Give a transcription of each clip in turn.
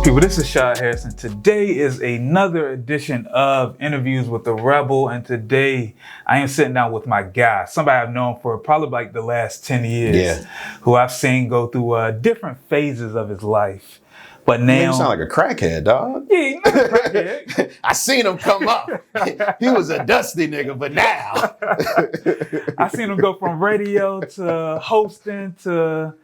People, this is Shad Harrison. Today is another edition of Interviews with the Rebel, and today I am sitting down with my guy, somebody I've known for probably like the last 10 years, who I've seen go through different phases of his life. But now, you sound like a crackhead, dog. Yeah, he's not a crackhead. I seen him come up. He was a dusty nigga, but now I seen him go from radio to hosting to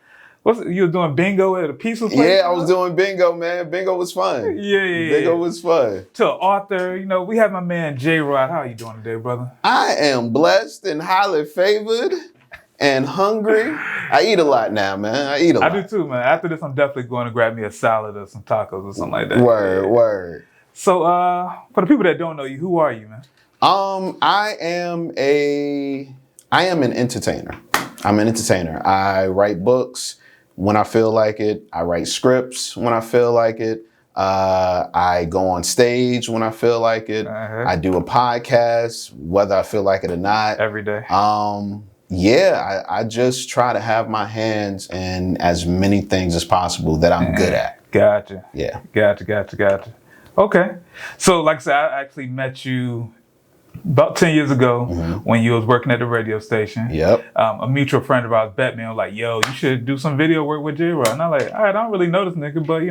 you were doing bingo at a pizza place? Yeah, I was doing bingo, man. Bingo was fun. Yeah. Bingo was fun. To author, we have my man JRod. How are you doing today, brother? I am blessed and highly favored and hungry. I eat a lot now, man. I eat a lot. I do too, man. After this, I'm definitely going to grab me a salad or some tacos or something like that. Word. So, for the people that don't know you, who are you, man? I am an entertainer. I'm an entertainer. I write books when I feel like it. I write scripts when I feel like it. I go on stage when I feel like it. I do a podcast, whether I feel like it or not. Every day. I just try to have my hands in as many things as possible that I'm good at. Gotcha. Yeah. Gotcha. Okay. So, like I said, I actually met you about 10 years ago when you was working at the radio station. Yep. A mutual friend of ours bet me, was like, yo, you should do some video work with JRod. And I'm like, all right, I don't really know this nigga, but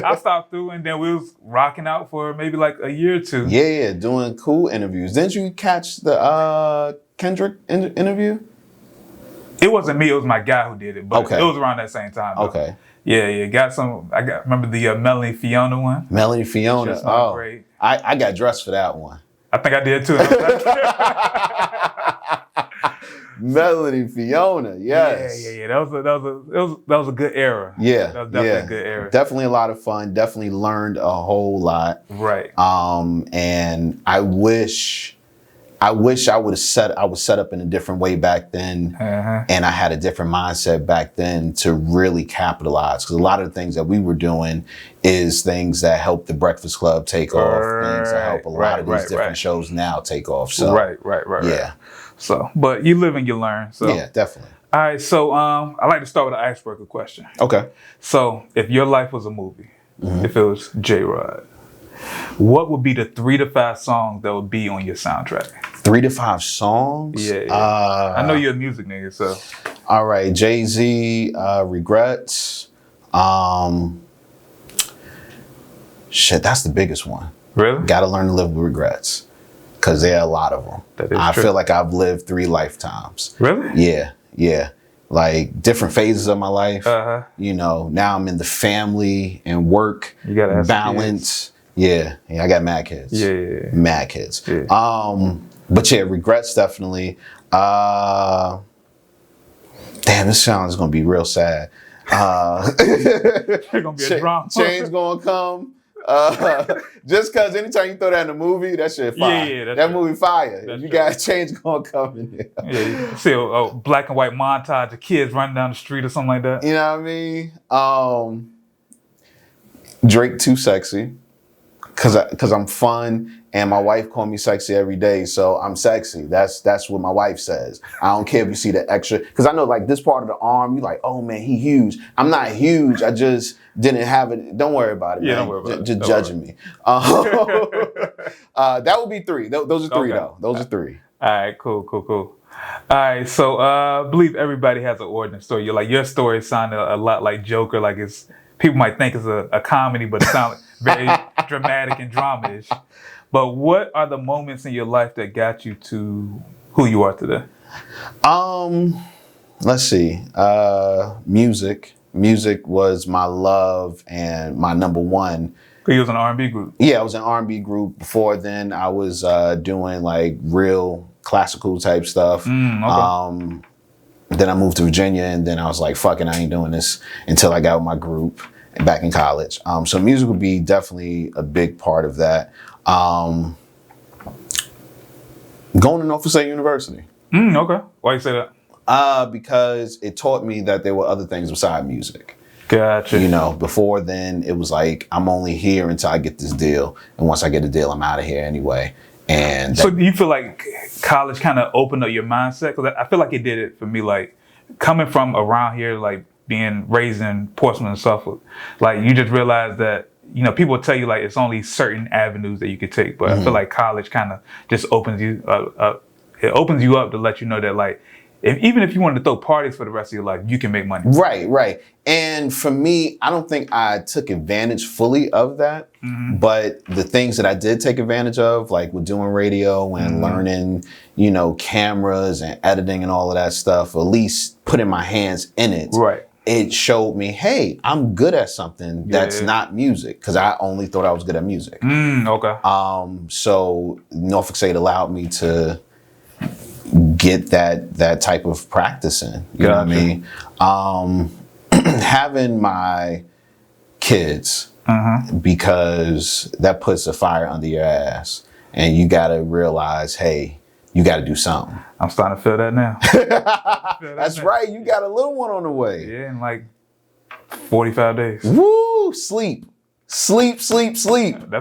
I'll stop through. And then we was rocking out for maybe like a year or two. Yeah, doing cool interviews. Didn't you catch the Kendrick interview? It wasn't me, it was my guy who did it, but it was around that same time. Though. Okay. Yeah, remember the Melanie Fiona one? Melanie Fiona. Oh, great. I got dressed for that one. I think I did too. Melanie Fiona, yes. Yeah. That was a good era. Yeah, that was definitely a good era. Definitely a lot of fun. Definitely learned a whole lot. Right. And I wish I would have set up in a different way back then, and I had a different mindset back then to really capitalize. Because a lot of the things that we were doing is things that help the Breakfast Club take off, things that help a lot of these different shows now take off. So right. Yeah. So, but you live and you learn. So yeah, definitely. All right. So I like to start with an icebreaker question. Okay. So if your life was a movie, if it was JRod, what would be the 3 to 5 songs that would be on your soundtrack? 3 to 5 songs? Yeah. I know you're a music nigga, so. All right, Jay-Z, Regrets. Shit, that's the biggest one. Really? Gotta learn to live with regrets. Because there are a lot of them. That is I true. feel like I've lived 3 lifetimes. Really? Yeah. Like different phases of my life. Now I'm in the family and work you gotta have balance. Yeah, I got mad kids. Yeah. Mad kids. Yeah. But yeah, regrets definitely. Damn, this sound is gonna be real sad. It's gonna be a drama. Change gonna come. Just cause anytime you throw that in a movie, that shit fire. Yeah, that movie fire. That's You got change gonna come in there. Yeah, you see a black and white montage of kids running down the street or something like that. You know what I mean? Drake Too Sexy. Cause I'm fun and my wife call me sexy every day, so I'm sexy. That's what my wife says. I don't care if you see the extra, cause I know like this part of the arm, you like, oh man, he huge. I'm not huge. I just didn't have it. Don't worry about it. Yeah, man. don't worry about it. Just Don't judging me. That would be 3. Those are 3 though. Those are 3. All right, cool. All right, so I believe everybody has an origin story. Your story sounded a lot like Joker. Like people might think it's a comedy, but it sounds very dramatic and drama-ish. But what are the moments in your life that got you to who you are today? Let's see. Music. Music was my love and my number one. You was in an R&B group? Yeah, I was in an R&B group. Before then, I was doing like real classical type stuff. Okay. Then I moved to Virginia, and then I was like, fuck it, I ain't doing this until I got with my group back in college. So music would be definitely a big part of that. Going to Norfolk State University. Okay. Why you say that? Because it taught me that there were other things beside music. Gotcha. Before then, it was like, I'm only here until I get this deal. And once I get a deal, I'm out of here anyway. And so do you feel like college kind of opened up your mindset? Because I feel like it did it for me. Like coming from around here, like being raised in Portsmouth and Suffolk, like you just realize that, you know, people tell you like it's only certain avenues that you could take, but I feel like college kind of just opens you up. It opens you up to let you know that like, even if you wanted to throw parties for the rest of your life, you can make money. Right. And for me, I don't think I took advantage fully of that. But the things that I did take advantage of, like with doing radio and learning, you know, cameras and editing and all of that stuff, at least putting my hands in it. Right. It showed me, hey, I'm good at something that's not music, because I only thought I was good at music. Okay. So Norfolk State allowed me to get that type of practice in. You know what I mean? Having my kids, because that puts a fire under your ass, and you got to realize, hey, you got to do something. I'm starting to feel that now. That's right. You got a little one on the way. Yeah, in like 45 days. Woo! Sleep. That's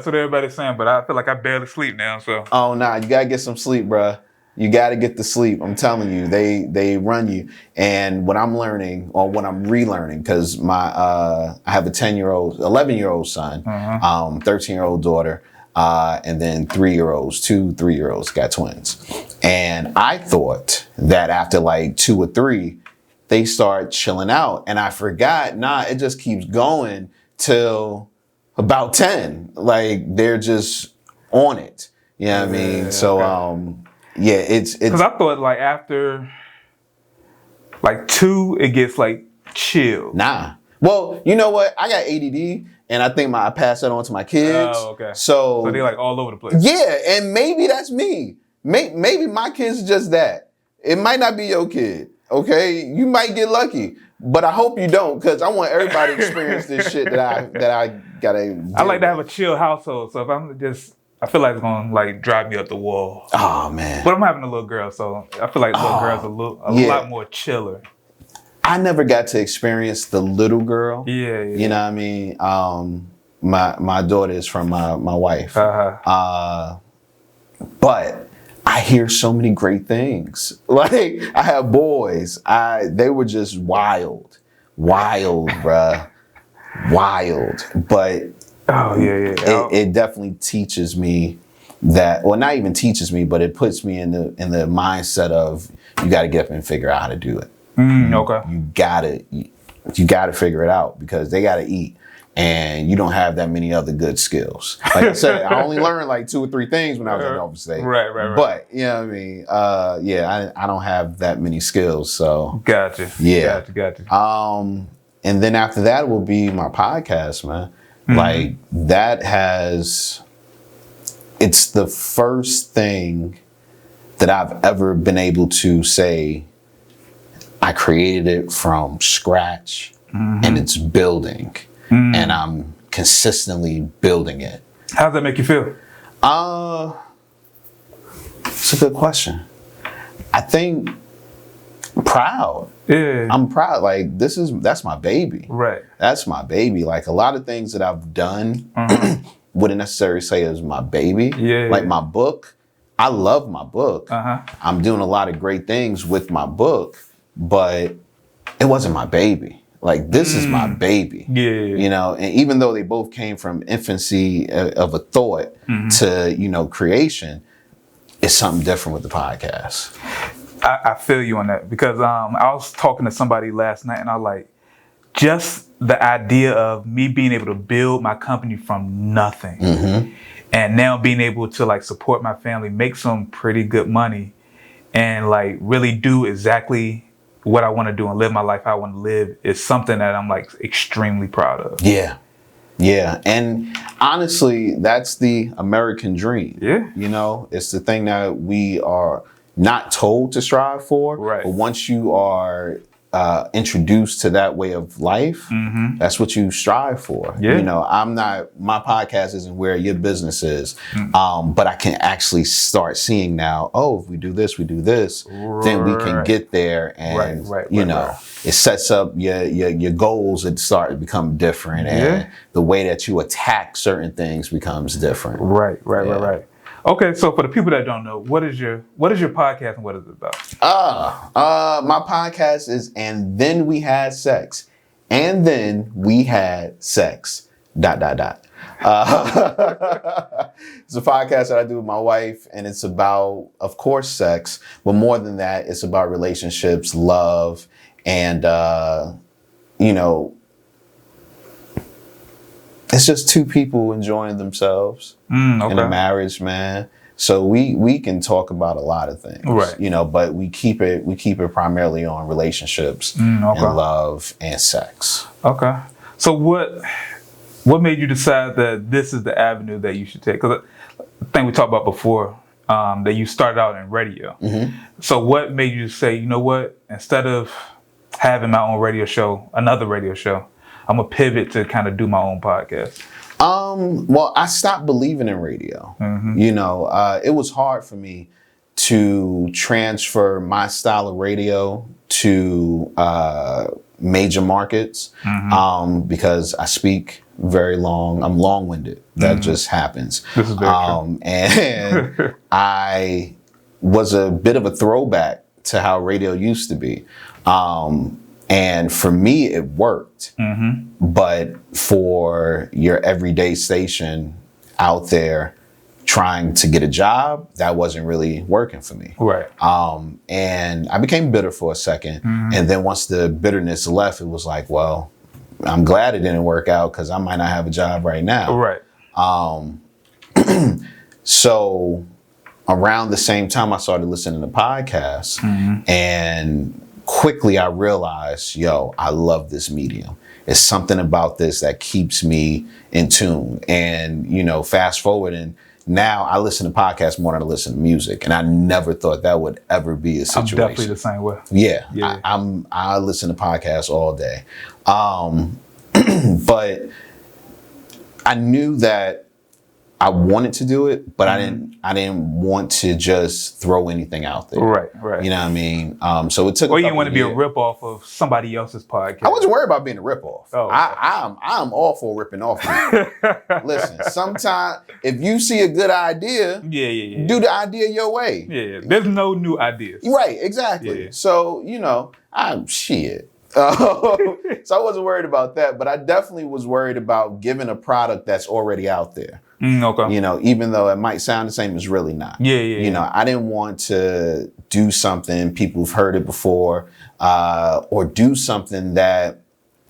what everybody's saying, but I feel like I barely sleep now. So. Oh, nah. You got to get some sleep, bruh. You got to get the sleep. I'm telling you, they run you. And what I'm learning, or what I'm relearning, because I have a 11-year-old son, 13-year-old daughter, and then 3-year-olds, 2 3-year-olds, got twins. And I thought that after like 2 or 3, they start chilling out. And I forgot, it just keeps going till about 10. Like they're just on it. You know what I mean? So, yeah, it's because I thought like after like 2, it gets like chill. Nah. Well, you know what? I got ADD, and I think I pass that on to my kids. Oh, okay. So they're like all over the place. Yeah, and maybe that's me. Maybe my kid's just that. It might not be your kid. Okay, you might get lucky, but I hope you don't, because I want everybody to experience this shit that I gotta. I like to have a chill household, so if I'm just. I feel like it's gonna like drive me up the wall. Oh man! But I'm having a little girl, so I feel like little girls a lot more chiller. I never got to experience the little girl. Yeah. You know what I mean? My daughter is from my wife. But I hear so many great things. Like I have boys. They were just wild, bruh, wild. But. It definitely teaches me that, well, not even teaches me, but it puts me in the mindset of you got to get up and figure out how to do it. Okay. You gotta figure it out, because they gotta eat, and you don't have that many other good skills. Like I said, I only learned like 2 or 3 things when I was at Norfolk State. Right. But you know what I mean? I don't have that many skills. So gotcha. Yeah. Gotcha. And then after that will be my podcast, man. Like it's the first thing that I've ever been able to say I created it from scratch, and it's building, and I'm consistently building it. How does that make you feel? It's a good question. I think proud. Yeah. I'm proud. Like that's my baby. Right. That's my baby. Like a lot of things that I've done wouldn't necessarily say is my baby. Yeah. Like my book. I love my book. I'm doing a lot of great things with my book, but it wasn't my baby. Like this is my baby. Yeah. You know, and even though they both came from infancy of a thought to, you know, creation, it's something different with the podcast. I feel you on that, because I was talking to somebody last night, and I was like, just the idea of me being able to build my company from nothing, and now being able to like support my family, make some pretty good money, and like really do exactly what I want to do and live my life how I want to live, is something that I'm like extremely proud of. Yeah. And honestly, that's the American dream. Yeah. You know, it's the thing that we are not told to strive for. Right. But once you are introduced to that way of life, that's what you strive for. Yeah. You know, my podcast isn't where your business is, but I can actually start seeing now, if we do this, then we can get there, and it sets up your goals and start to become different, and the way that you attack certain things becomes different. Right. Okay, so for the people that don't know, what is your podcast and what is it about? My podcast is And Then We Had Sex. And then we had sex. ... It's a podcast that I do with my wife, and it's about, of course, sex, but more than that, it's about relationships, love, and it's just two people enjoying themselves in a marriage, man. So we can talk about a lot of things, right? But we keep it primarily on relationships and love and sex. Okay. So what made you decide that this is the avenue that you should take? Because I think we talked about before that you started out in radio. Mm-hmm. So what made you say, you know what, instead of having my own radio show, another radio show, I'm gonna pivot to kind of do my own podcast? Well, I stopped believing in radio. Mm-hmm. It was hard for me to transfer my style of radio to major markets because I speak very long. I'm long-winded. That just happens. This is very true. And I was a bit of a throwback to how radio used to be. And for me, it worked. But for your everyday station out there trying to get a job, that wasn't really working for me. Right. And I became bitter for a second. And then once the bitterness left, it was like, well, I'm glad it didn't work out because I might not have a job right now. Right. So around the same time, I started listening to podcasts, and quickly I realized, I love this medium. It's something about this that keeps me in tune. And, fast forward, and now I listen to podcasts more than I listen to music. And I never thought that would ever be a situation. I'm definitely the same way. Yeah. I listen to podcasts all day. But I knew that I wanted to do it, but I didn't want to just throw anything out there. Right. You know what I mean? So it took. Or you didn't want to be a ripoff of somebody else's podcast. I wasn't worried about being a ripoff. Oh, okay. I'm all for ripping off people. Listen, sometimes if you see a good idea, do the idea your way. Yeah. There's no new ideas. Right. Exactly. Yeah. So I'm shit. So I wasn't worried about that, but I definitely was worried about giving a product that's already out there. Okay. Even though it might sound the same, it's really not. Yeah. I didn't want to do something people have heard it before, or do something that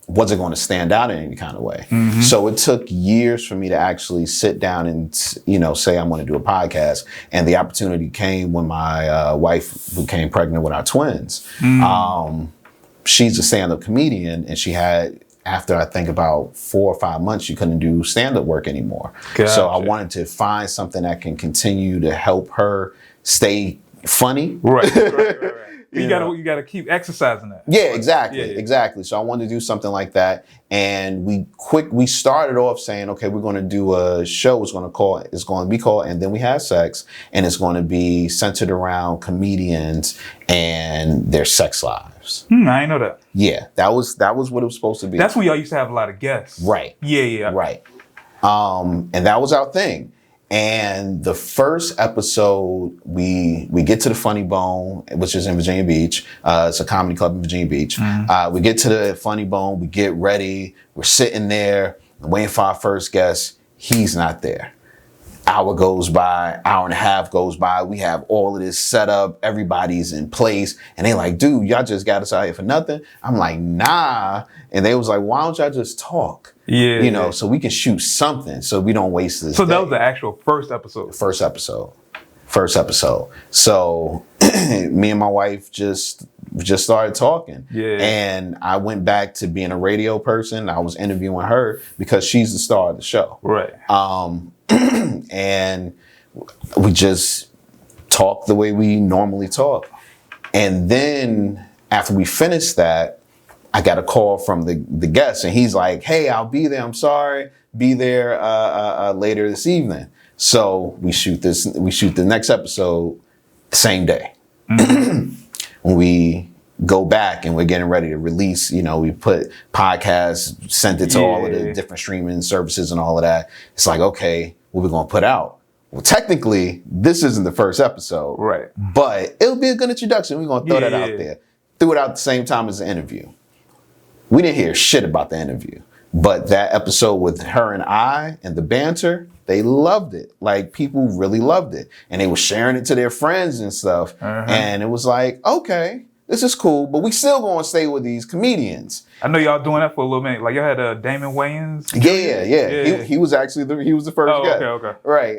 wasn't going to stand out in any kind of way. So it took years for me to actually sit down and, say I'm going to do a podcast. And the opportunity came when my wife became pregnant with our twins. She's a stand-up comedian, and she had, after I think about 4 or 5 months, she couldn't do stand-up work anymore. Gotcha. So I wanted to find something that can continue to help her stay funny. Right. You gotta keep exercising that. Yeah, exactly. So I wanted to do something like that, and we started off saying, okay, we're going to do a show. It's going to be called And Then We Had Sex, and it's going to be centered around comedians and their sex lives. I didn't know that. Yeah, that was what it was supposed to be. That's when y'all used to have a lot of guests. Right. Yeah. Right. And that was our thing. And the first episode, we get to the Funny Bone, which is in Virginia Beach. It's a comedy club in Virginia Beach. We get to the Funny Bone, we get ready, we're sitting there, waiting for our first guest. He's not there. Hour goes by, hour and a half goes by. We have all of this set up. Everybody's in place. And they like, dude, y'all just got us out here for nothing. I'm like, nah. And they was like, why don't y'all just talk? Yeah. So we can shoot something so we don't waste this. So that was the actual first episode. First episode. So me and my wife just started talking. Yeah. And I went back to being a radio person. I was interviewing her because she's the star of the show. Right. And we just talked the way we normally talk. And then after we finished that, I got a call from the guest, and he's like, hey, I'll be there. I'm sorry. Be there later this evening. So we shoot the next episode the same day. When we go back and we're getting ready to release, we put podcasts, sent it to all of the different streaming services and all of that. It's like, okay, what we're going to put out? Well, technically, this isn't the first episode. Right. But it'll be a good introduction. We're going to throw that out there. Threw it out at the same time as the interview. We didn't hear shit about the interview. But that episode with her and I and the banter, they loved it. Like, people really loved it. And they were sharing it to their friends and stuff. And it was like, okay, this is cool, but we still gonna stay with these comedians. I know y'all doing that for a little minute. Like, y'all had Damon Wayans. Yeah. He was actually the first guy. Okay. Right.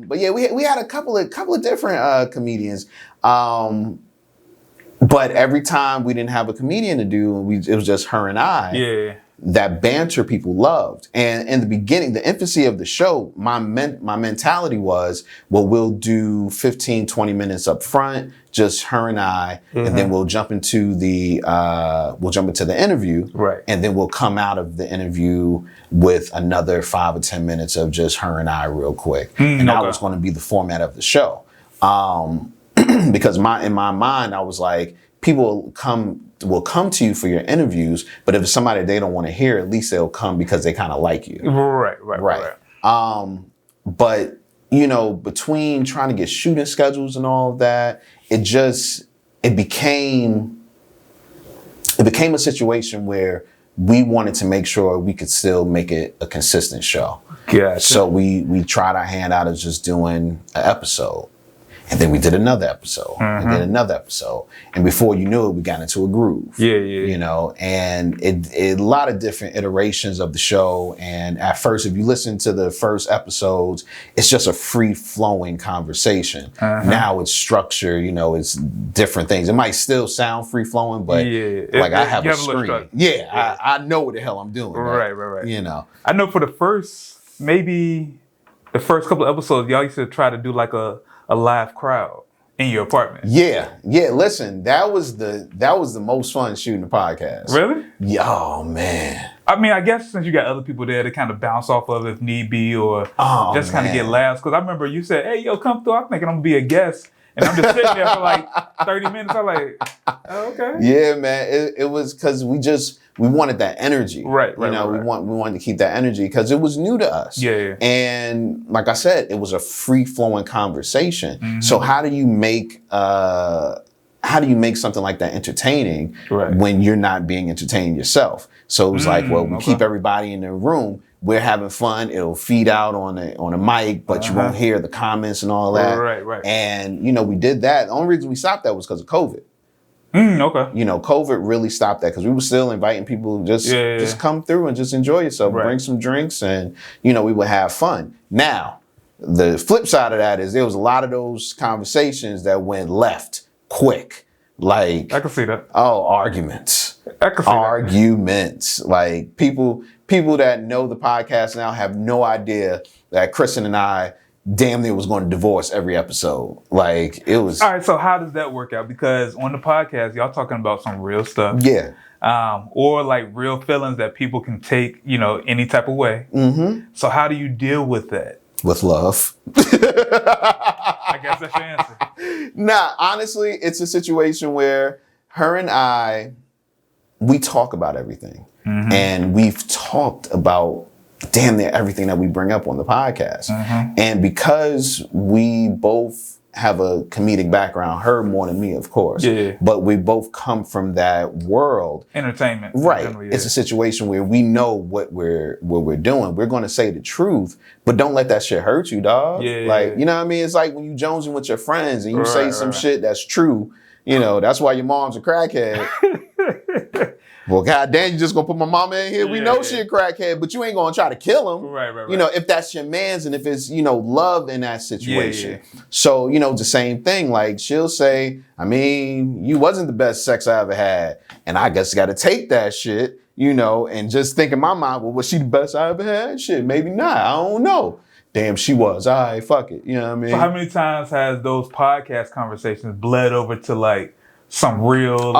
But yeah, we had a couple of different comedians. But every time we didn't have a comedian to do, it was just her and I. Yeah. That banter people loved. And in the beginning, the infancy of the show, my mentality was, well, we'll do 15, 20 minutes up front, just her and I, and then we'll jump into the interview. Right. And then we'll come out of the interview with another 5 or 10 minutes of just her and I real quick. And that was going to be the format of the show. Because in my mind, I was like, people will come to you for your interviews, but if it's somebody they don't want to hear, at least they'll come because they kind of like you. Right. But between trying to get shooting schedules and all of that, it became a situation where we wanted to make sure we could still make it a consistent show. Gotcha. So we tried our hand out of just doing an episode. And then we did another episode, and then another episode. And before you knew it, we got into a groove. Yeah. And a lot of different iterations of the show. And at first, if you listen to the first episodes, it's just a free-flowing conversation. Now it's structured, it's different things. It might still sound free-flowing, but I have a screen. I know what the hell I'm doing. Right. I know for the first couple of episodes, y'all used to try to do like a live crowd in your apartment. Yeah. Listen, that was the most fun shooting the podcast. Really? Yeah, oh man. I mean, I guess since you got other people there to kind of bounce off of if need be, or just kind of get laughs. Because I remember you said, "Hey, yo, come through. I'm thinking I'm gonna be a guest." And I'm just sitting there for like 30 minutes. I'm like, oh, okay. Yeah, man. It was because we wanted that energy. Right. We wanted to keep that energy because it was new to us. Yeah. And like I said, it was a free flowing conversation. So how do you make something like that entertaining when you're not being entertained yourself? So it was like, well, we keep everybody in the room. We're having fun. It'll feed out on a mic, but you won't hear the comments and all that. Right. And we did that. The only reason we stopped that was because of COVID. Okay. COVID really stopped that because we were still inviting people to just come through and just enjoy yourself, bring some drinks, and we would have fun. Now, the flip side of that is there was a lot of those conversations that went left quick. Like, I can see that. Oh, arguments. I can see arguments. That. Like people that know the podcast now have no idea that Kristen and I damn near was going to divorce every episode. Like, it was. All right, so how does that work out? Because on the podcast, y'all talking about some real stuff. Yeah. Or like real feelings that people can take, any type of way. So how do you deal with that? With love. I guess that's your answer. Nah, honestly, it's a situation where her and I, we talk about everything. And we've talked about damn near everything that we bring up on the podcast. And because we both have a comedic background, her more than me, of course. Yeah. But we both come from that world. Entertainment. Right. It's a situation where we know what we're doing. We're going to say the truth, but don't let that shit hurt you, dog. Yeah. Like, you know what I mean? It's like when you jonesing with your friends and you say some shit that's true. That's why your mom's a crackhead. Well, goddamn, you just gonna put my mama in here? We know she a crackhead, but you ain't gonna try to kill him. Right. If that's your man's and if it's, love in that situation. So, the same thing. Like, she'll say, I mean, you wasn't the best sex I ever had. And I guess got to take that shit, and just think in my mind, well, was she the best I ever had? Shit, maybe not. I don't know. Damn, she was. All right, fuck it. You know what I mean? So how many times has those podcast conversations bled over to like some real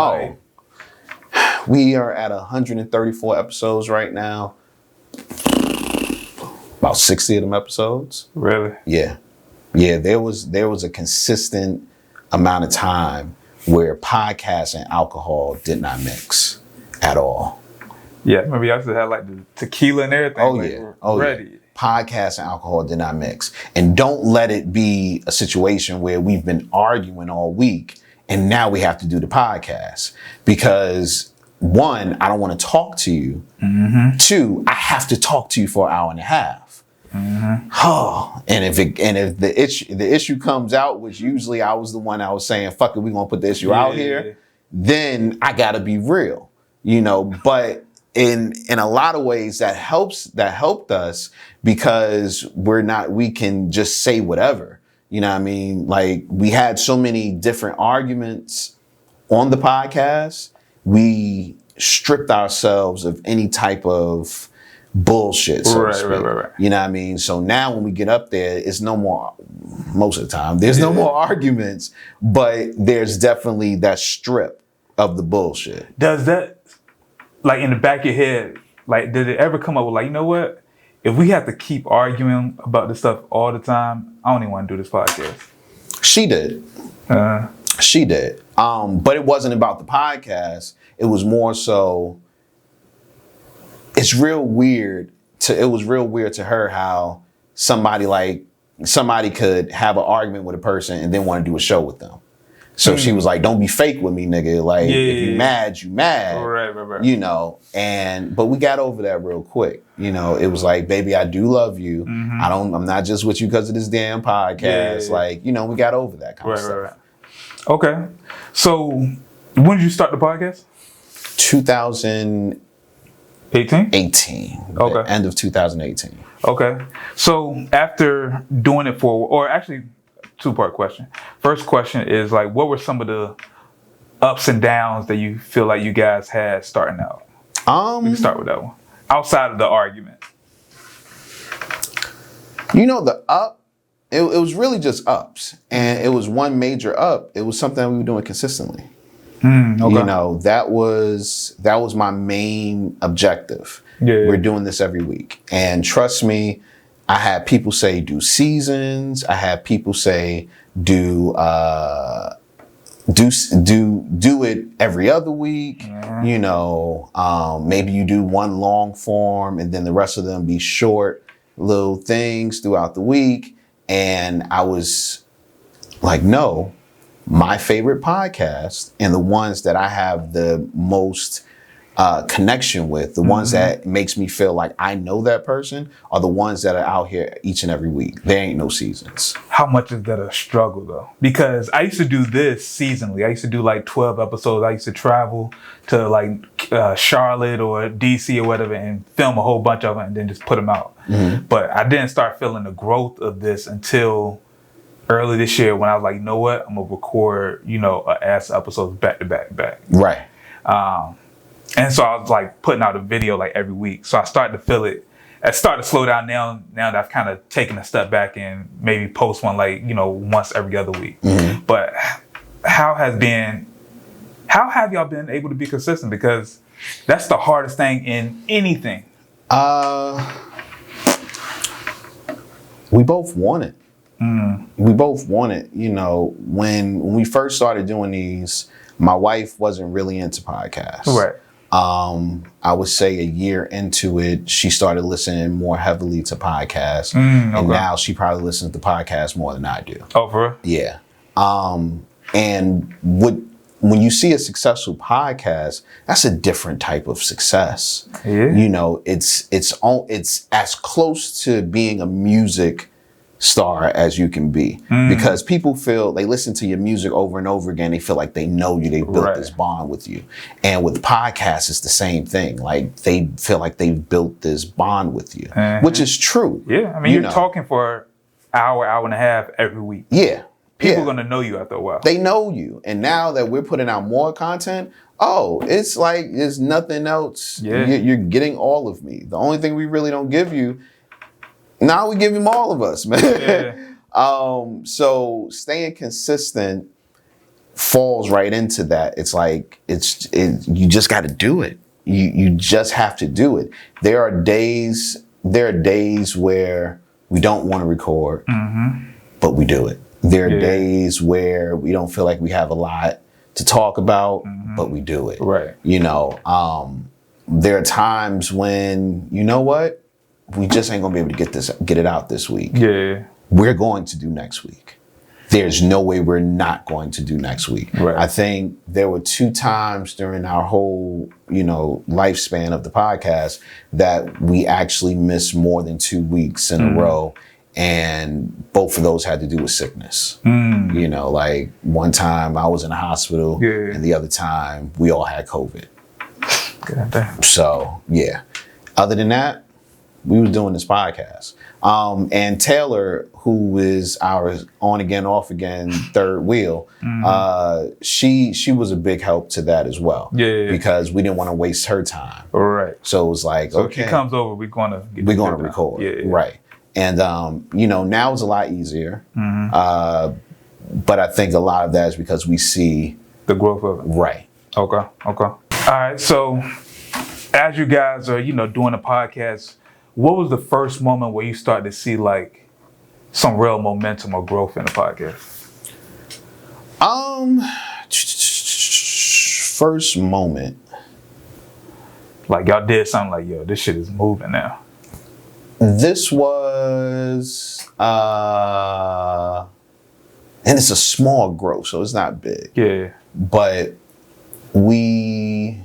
We are at 134 episodes right now. About 60 of them episodes. Really? Yeah. There was a consistent amount of time where podcast and alcohol did not mix at all. Yeah, maybe I used to have like the tequila and everything. Ready. Yeah. Podcast and alcohol did not mix. And don't let it be a situation where we've been arguing all week and now we have to do the podcast, because one, I don't want to talk to you. Two, I have to talk to you for an hour and a half. Oh, and if the issue comes out, which usually I was the one I was saying, fuck it, we're gonna put the issue out here, then I gotta be real, you know. But in a lot of ways that helped us, because we can just say whatever. You know what I mean? Like, we had so many different arguments on the podcast, we stripped ourselves of any type of bullshit, so to speak. Right. You know what I mean? So now when we get up there, it's no more, most of the time, there's no more arguments, but there's definitely that strip of the bullshit. Does that, like, in the back of your head, like, did it ever come up with, like, you know what? If we have to keep arguing about this stuff all the time, I don't even want to do this podcast. She did. She did. But it wasn't about the podcast. It was more so, it was real weird to her how somebody could have an argument with a person and then want to do a show with them. So she was like, don't be fake with me, nigga. Like, if you mad, you mad. Right. You know, but we got over that real quick. You know, it was like, baby, I do love you. I'm not just with you because of this damn podcast. Like, you know, we got over that kind of stuff. Right. Okay. So when did you start the podcast? 2018. 18. Okay. End of 2018. Okay. So after doing it or actually, two-part question. First question is, like, what were some of the ups and downs that you feel like you guys had starting out? We can start with that one. Outside of the argument. You know, the up, it was really just ups. And it was one major up. It was something we were doing consistently. Okay. You know, that was my main objective. We're doing this every week. And trust me, I had people say do seasons. I had people say do it every other week. You know, maybe you do one long form and then the rest of them be short little things throughout the week. And I was like, no, my favorite podcast and the ones that I have the most connection with, the ones that makes me feel like I know that person, are the ones that are out here each and every week. There ain't no seasons. How much is that a struggle though? Because I used to do this seasonally. I used to do like 12 episodes. I used to travel to like Charlotte or DC or whatever and film a whole bunch of them and then just put them out. But I didn't start feeling the growth of this until early this year when I was like, you know what? I'm gonna record, you know, ass episodes back to back to back. Right. And so I was like putting out a video like every week. So I started to feel it. I started to slow down now that I've kind of taken a step back and maybe post one like, you know, once every other week. But how have y'all been able to be consistent? Because that's the hardest thing in anything. We both want it. We both want it. You know, when we first started doing these, my wife wasn't really into podcasts. Right. I would say a year into it, she started listening more heavily to podcasts. And now she probably listens to podcasts more than I do. Oh, for real? Yeah. And when you see a successful podcast, that's a different type of success. Yeah. You know, it's as close to being a music star as you can be, because people feel they listen to your music over and over again. They feel like they know you. They built this bond with you. And with podcasts, it's the same thing. Like they feel like they've built this bond with you, which is true. Yeah, I mean, you're talking for an hour and a half every week. Yeah. People are gonna know you after a while. They know you. And now that we're putting out more content, it's like there's nothing else. Yeah. You're getting all of me. The only thing we really don't give you, now we give him all of us, man. Yeah. So staying consistent falls right into that. It's like you just got to do it. You just have to do it. There are days where we don't want to record, but we do it. There are days where we don't feel like we have a lot to talk about, but we do it. Right. You know, there are times when, you know what? We just ain't gonna be able to get it out this week. Yeah. We're going to do next week. there's no way we're not going to do next week. Right. I think there were 2 times during our whole, lifespan of the podcast that we actually missed more than 2 weeks in a row. And both of those had to do with sickness. Like one time I was in the hospital and the other time we all had COVID. God damn. So, yeah. Other than that, we were doing this podcast. And Taylor, who is our on again, off again third wheel, she was a big help to that as well. Yeah. Because we didn't want to waste her time. Right. So it was like, so okay. if she comes over, we're gonna record. Yeah. Right. And now it's a lot easier. But I think a lot of that is because we see the growth of it. Right. Okay. All right. So as you guys are, doing a podcast, what was the first moment where you started to see like some real momentum or growth in the podcast? First moment. Like y'all did something like, yo, this shit is moving now. This was, and it's a small growth, so it's not big. Yeah. But we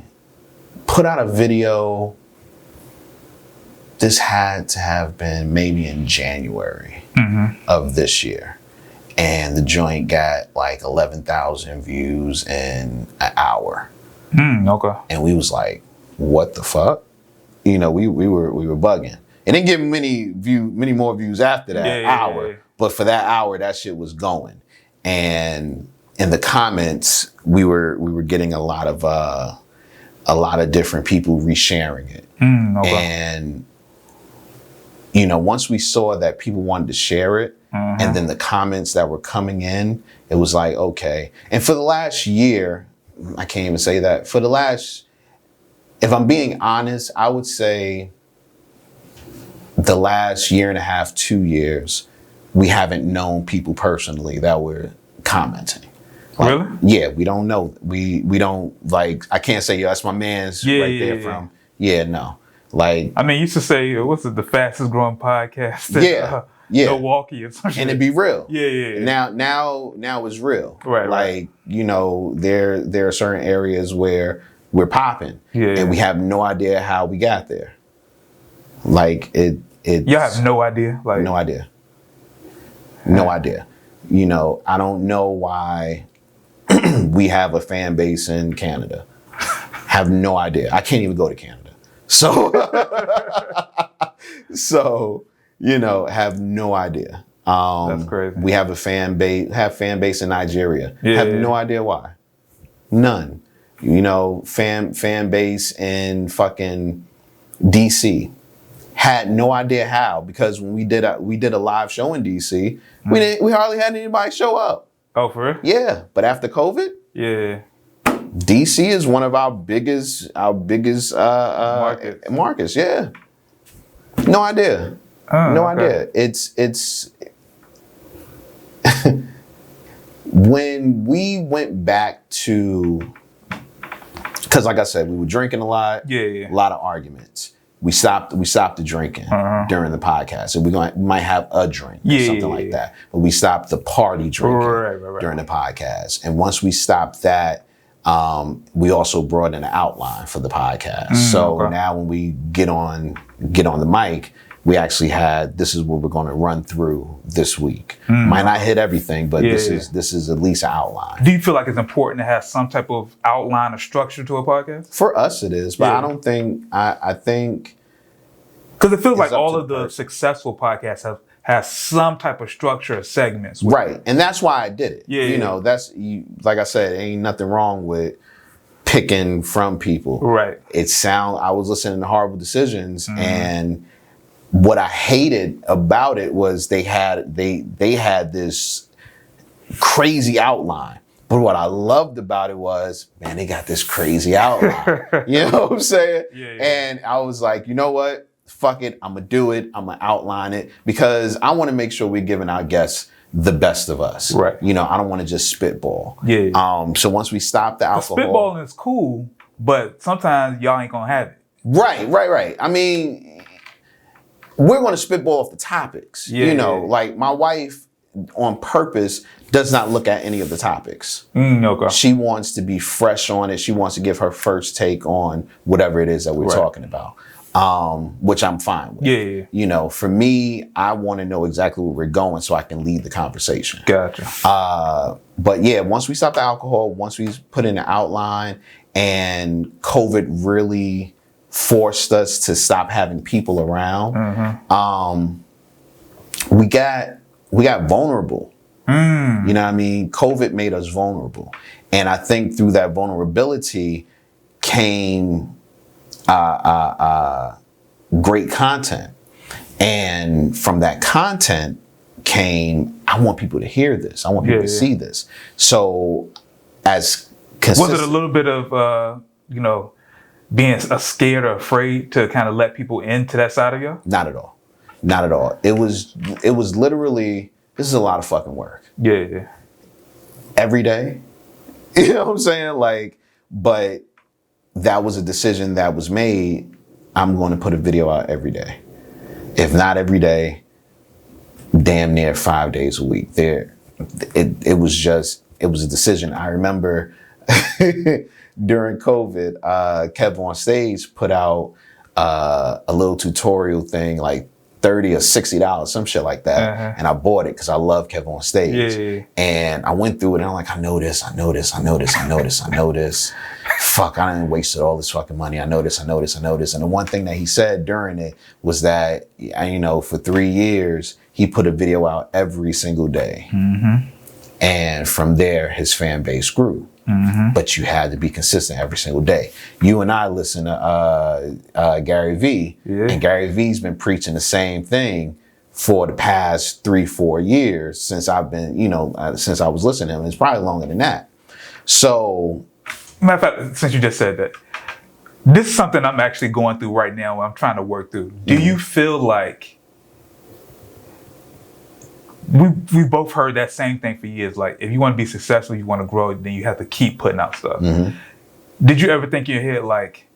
put out a video. This had to have been maybe in January of this year. And the joint got like 11,000 views in an hour. Okay. And we was like, what the fuck? We were bugging. It didn't get many more views after that hour. Yeah. But for that hour, that shit was going. And in the comments, we were getting a lot of different people resharing it. Okay. And once we saw that people wanted to share it, and then the comments that were coming in, it was like, okay. And for the last year, I can't even say that. If I'm being honest, I would say the last year and a half, 2 years, we haven't known people personally that were commenting. Like, really? Yeah, we don't know. We don't, like, I can't say, yo, that's my man's there from. Yeah, no. Like, I mean, you used to say, what's the fastest growing podcast in Milwaukee or something? And it'd be real. Yeah. Now it's real. Right. Like, there are certain areas where we're popping. Yeah. And we have no idea how we got there. Like, y'all have no idea? Like, no idea. No idea. I don't know why we have a fan base in Canada. Have no idea. I can't even go to Canada. So, have no idea. That's crazy. We have a fan base in Nigeria. Have no idea why. None. Fan base in fucking DC. Had no idea how, because when we did a live show in DC, we hardly had anybody show up. Oh, for real? Yeah, but after COVID, yeah, DC is one of our biggest markets. Yeah, no idea, idea. It's when we went back to, because like I said, we were drinking a lot. Yeah. A lot of arguments. We stopped the drinking during the podcast. So we might have a drink or something like that. But we stopped the party drinking during the podcast. And once we stopped that, we also brought in an outline for the podcast. Now when we get on the mic, we actually had, this is what we're going to run through this week. Might not hit everything, but this is at least an outline. Do you feel like it's important to have some type of outline or structure to a podcast? For us it is, but I don't think, I think... Because it feels like all of the successful podcasts have some type of structure or segments. Right, and that's why I did it. Yeah. That's, like I said, ain't nothing wrong with picking from people. Right. I was listening to Horrible Decisions, and what I hated about it was they had this crazy outline. But what I loved about it was, man, they got this crazy outline. You know what I'm saying? Yeah. And I was like, you know what? Fuck it. I'm going to do it. I'm going to outline it because I want to make sure we're giving our guests the best of us. Right. I don't want to just spitball. Yeah. So once we stop the alcohol. Spitballing is cool, but sometimes y'all ain't going to have it. Right. I mean, we're going to spitball off the topics. Like my wife, on purpose does not look at any of the topics. Okay. She wants to be fresh on it. She wants to give her first take on whatever it is that we're talking about, which I'm fine with. Yeah. You know, for me, I want to know exactly where we're going so I can lead the conversation. Gotcha. But yeah, once we stopped the alcohol, once we put in the outline, and COVID really forced us to stop having people around, we got vulnerable. You know what I mean? COVID made us vulnerable. And I think through that vulnerability came great content. And from that content came, I want people to hear this. I want people to see this. So as consistent, was it a little bit of, you know, being scared or afraid to kind of let people into that side of you? Not at all. Not at all. It was literally, this is a lot of fucking work. Yeah. Every day. You know what I'm saying? Like, but that was a decision that was made. I'm going to put a video out every day. If not every day, damn near 5 days a week. It was a decision. I remember during COVID, Kev on Stage put out a little tutorial thing, like $30 or $60, some shit like that. And I bought it because I love Kev on Stage. Yeah. And I went through it and I'm like, I know this. Fuck, I didn't wasted all this fucking money. I know this. And the one thing that he said during it was that, you know, for 3 years, he put a video out every single day. And from there, his fan base grew. But you had to be consistent every single day. You and I listen to Gary V. And Gary V's been preaching the same thing for the past 3-4 years since I've been, you know, since I was listening to him. It's probably longer than that. So, matter of fact, since you just said that, this is something I'm actually going through right now. I'm trying to work through. Do you feel like we both heard that same thing for years? Like, if you want to be successful, you want to grow, then you have to keep putting out stuff. Did you ever think in your head, like,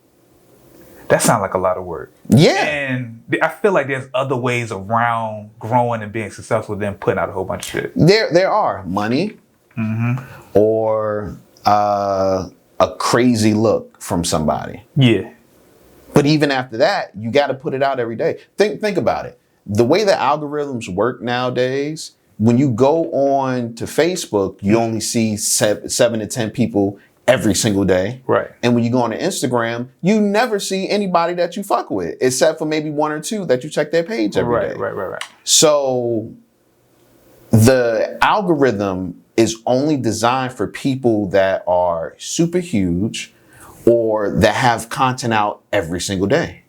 that sounds like a lot of work? Yeah. And I feel like there's other ways around growing and being successful than putting out a whole bunch of shit. There are money or a crazy look from somebody. Yeah. But even after that, you got to put it out every day. Think about it. The way the algorithms work nowadays, when you go on to Facebook, you only see 7 to 10 people every single day. Right. And when you go on to Instagram, you never see anybody that you fuck with, except for maybe 1 or 2 that you check their page every day. Right. So the algorithm is only designed for people that are super huge or that have content out every single day.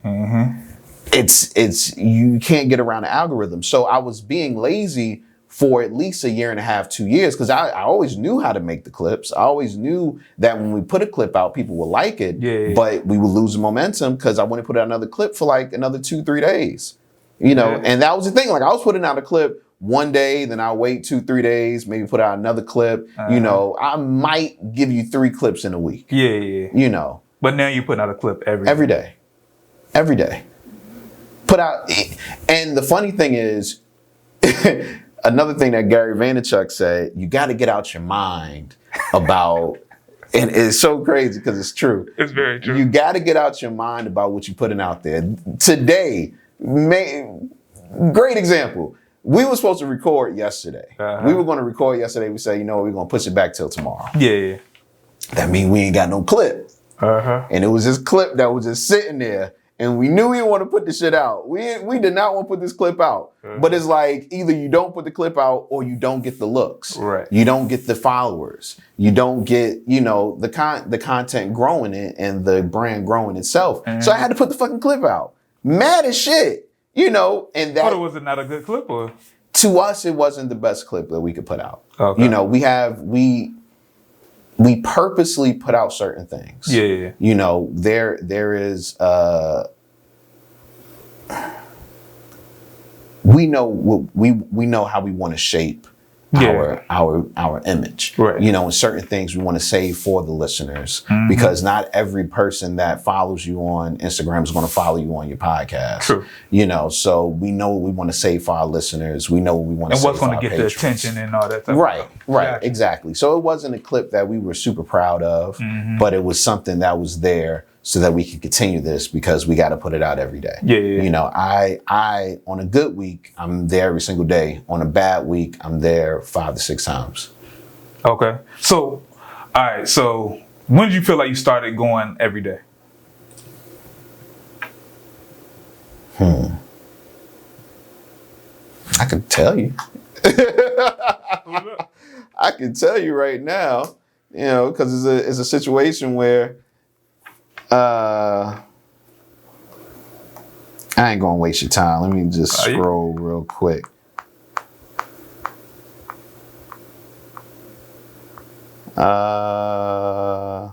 It's you can't get around the algorithm. So I was being lazy for at least 1.5 years, 2 years, because I always knew how to make the clips. I always knew that when we put a clip out, people would like it, but we would lose the momentum because I wouldn't put out another clip for like another 2-3 days. You know, and that was the thing. Like, I was putting out a clip one day, then I'll wait 2-3 days, maybe put out another clip. You know, I might give you 3 clips in a week. You know. But now you're putting out a clip every day. Every day. Put out, and the funny thing is, another thing that Gary Vaynerchuk said, you got to get out your mind about, and it's so crazy because it's true. It's very true. You got to get out your mind about what you're putting out there. Today, great example. We were supposed to record yesterday. We were going to record yesterday. We said, you know what, we're going to push it back till tomorrow. Yeah. That means we ain't got no clip. And it was this clip that was just sitting there. And we knew we didn't want to put this shit out. We did not want to put this clip out. But it's like, either you don't put the clip out or you don't get the looks. Right. You don't get the followers. You don't get, you know, the content growing it and the brand growing itself. So I had to put the fucking clip out. Mad as shit. You know, and that. But was it not a good clip, or? To us, it wasn't the best clip that we could put out. Okay. You know, we purposely put out certain things. Yeah. You know, there is we know how we want to shape our image. Right. You know, and certain things we want to save for the listeners because not every person that follows you on Instagram is going to follow you on your podcast. True. You know, so we know what we want to save for our listeners. We know what we want to and save what's going to get patrons. the attention and all that stuff. Right, Gotcha. exactly. So it wasn't a clip that we were super proud of, but it was something that was there so that we could continue this because we got to put it out every day. Yeah. You know, I on a good week, I'm there every single day. On a bad week, I'm there 5 to 6 times. Okay. So, all right. So when did you feel like you started going every day? I can tell you. I can tell you right now, you know, because it's a situation where I ain't gonna waste your time. Let me just scroll real quick. Because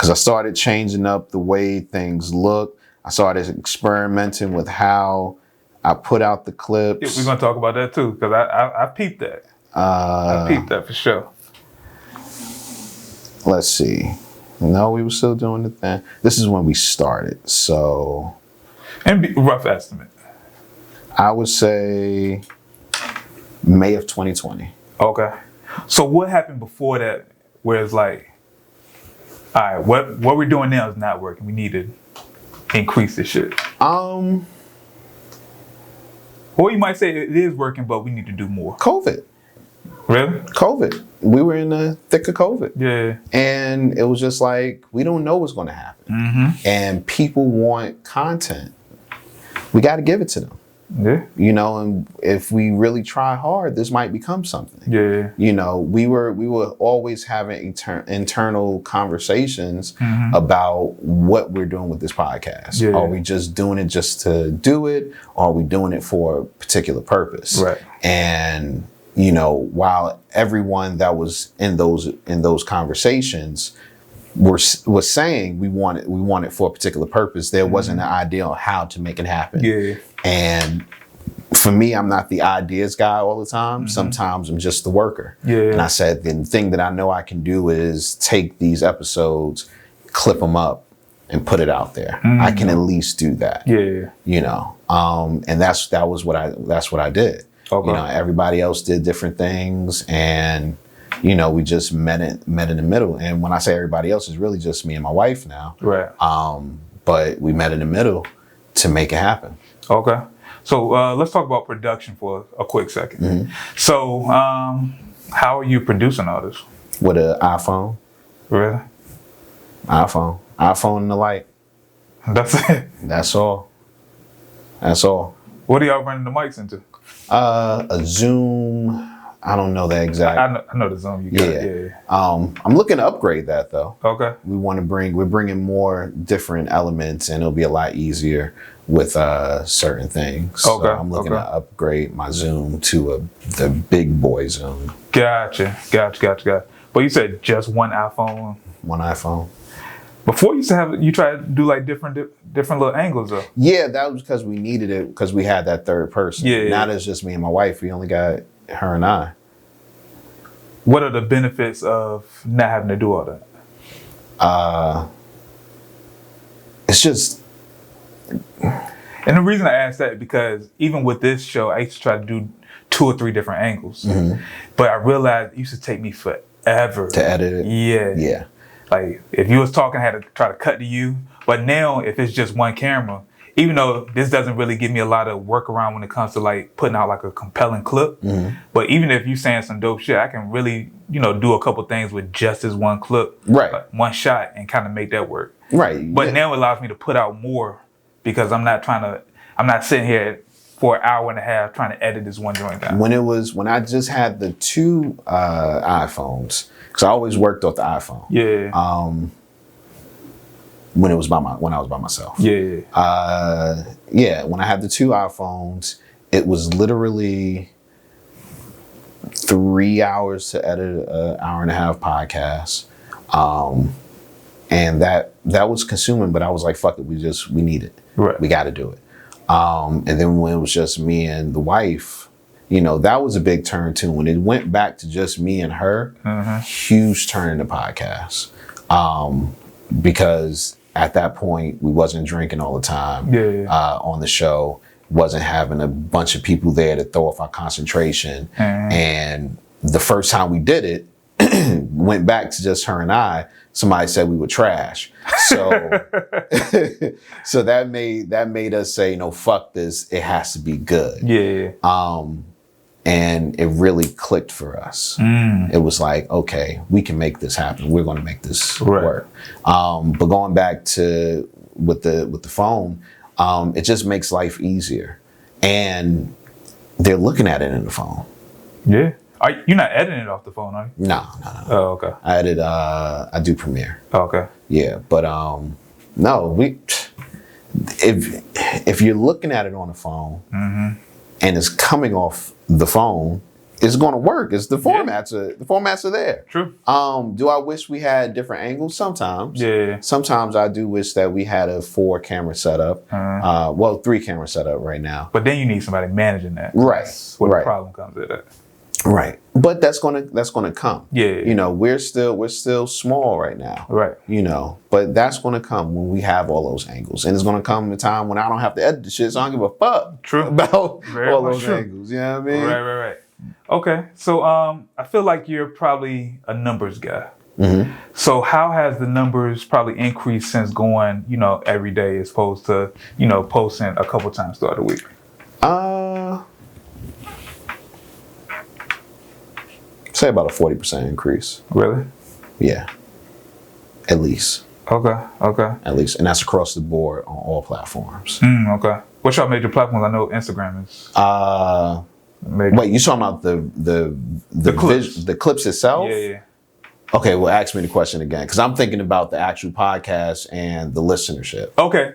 I started changing up the way things look. I started experimenting with how I put out the clips. Yeah, we're gonna talk about that too, because I peeped that. I peeped that for sure. Let's see. No, we were still doing the thing. This is when we started. So, and rough estimate. I would say May of 2020. Okay. So what happened before that where it's like, all right, what we're doing now is not working. We need to increase this shit. Or you might say it is working, but we need to do more. COVID. Really? COVID. We were in the thick of COVID. Yeah. And it was just like, we don't know what's going to happen. And people want content. We got to give it to them. Yeah. You know, and if we really try hard, this might become something. Yeah. You know, we were always having internal conversations about what we're doing with this podcast. Yeah. Are we just doing it just to do it? Or are we doing it for a particular purpose? Right. And, you know, while everyone that was in those conversations was saying we want it for a particular purpose, there wasn't an idea on how to make it happen. Yeah. And for me, I'm not the ideas guy all the time. Sometimes I'm just the worker. Yeah. And I said, the thing that I know I can do is take these episodes, clip them up, and put it out there. I can at least do that. Yeah. You know, and that's what I did. Okay. You know, everybody else did different things, and you know, we just met in the middle. And when I say everybody else, it's really just me and my wife now. Right. But we met in the middle to make it happen. Okay. So let's talk about production for a quick second. So how are you producing all this? With an iPhone. Really? iPhone and the light. That's it? That's all. That's all. What are y'all running the mics into? A Zoom. I don't know the exact. I know the Zoom you got. Yeah. I'm looking to upgrade that though. Okay. We're bringing more different elements, and it'll be a lot easier with certain things. Okay. So I'm looking to upgrade my Zoom to the big boy Zoom. Gotcha. But you said just one iPhone. One iPhone. Before you tried to do like different little angles though. Yeah, that was because we needed it because we had that third person. Yeah. Now it's just me and my wife. We only got her and I. What are the benefits of not having to do all that? It's just. And the reason I asked that because even with this show, I used to try to do 2 or 3 different angles, but I realized it used to take me forever To edit it. Yeah. Yeah. Like if you was talking, I had to try to cut to you. But now if it's just one camera, even though this doesn't really give me a lot of workaround when it comes to like putting out like a compelling clip, but even if you saying some dope shit, I can really, you know, do a couple things with just this one clip, Right. like one shot, and kind of make that work. Right. But now it allows me to put out more because I'm not sitting here for an hour and a half trying to edit this one joint down. When I just had the 2 iPhones, because I always worked off the iPhone. Yeah. When I was by myself. Yeah. When I had the 2 iPhones, it was literally 3 hours to edit an hour and a half podcast. And that was consuming, but I was like, fuck it, we need it. Right. We got to do it. And then when it was just me and the wife, You know, that was a big turn too. When it went back to just me and her, huge turn in the podcast. Because at that point we wasn't drinking all the time on the show, wasn't having a bunch of people there to throw off our concentration. And the first time we did it, went back to just her and I, somebody said we were trash. So so that made us say, no, fuck this, it has to be good. And it really clicked for us. It was like, okay, we can make this happen. We're going to make this work. But going back to with the phone, it just makes life easier. And they're looking at it in the phone. Yeah. You're not editing it off the phone, are you? No. Oh, okay. I do Premiere. Oh, okay. Yeah, but no, if you're looking at it on the phone and it's coming off the phone, it's going to work. It's the formats are there. True. Do I wish we had different angles? Sometimes. Yeah. Sometimes I do wish that we had a 4-camera setup. Well, 3-camera setup right now. But then you need somebody managing that. Right. That's where the problem comes with that. Right. But that's gonna come. Yeah. You know, we're still small right now. Right. You know, but that's gonna come when we have all those angles. And it's gonna come a time when I don't have to edit the shit, so I don't give a fuck about all those angles. You know what I mean? Right. Okay. So I feel like you're probably a numbers guy. So how has the numbers probably increased since going, every day as opposed to, posting a couple times throughout the week? Say about a 40% increase. Really? Yeah. At least. Okay. At least. And that's across the board on all platforms. Okay. What's your major platforms? I know Instagram is. Wait, you talking about the clips? The clips itself? Yeah. Okay, well, ask me the question again, because I'm thinking about the actual podcast and the listenership. Okay.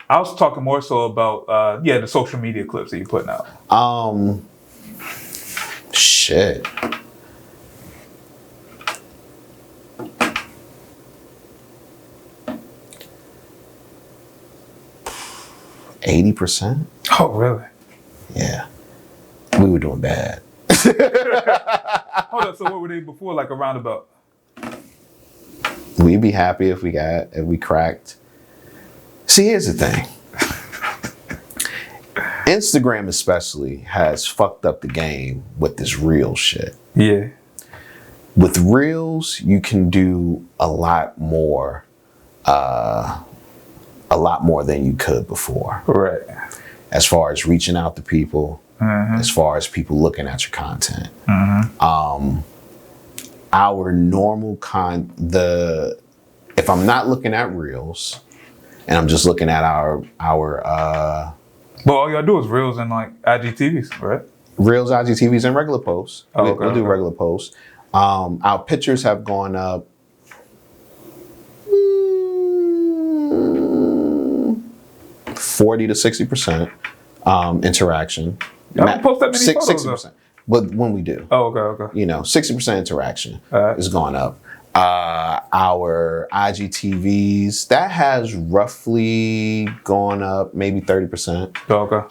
I was talking more so about, the social media clips that you're putting out. Shit. 80%? Oh, really? Yeah. We were doing bad. Hold up, so what were they before, like a roundabout? We'd be happy if we cracked. See, here's the thing. Instagram especially has fucked up the game with this reel shit. Yeah. With reels, you can do a lot more than you could before. Right. As far as reaching out to people, as far as people looking at your content. Our normal if I'm not looking at reels and I'm just looking at our Well, all y'all do is reels and like IGTVs, right? Reels, IGTVs, and regular posts. We'll do regular posts. Our pictures have gone up 40 to 60% interaction. Y'all don't post that many photos, 60%. But when we do. Oh, okay. 60% interaction has gone up. Our IGTVs, that has roughly gone up maybe 30%. Oh, okay.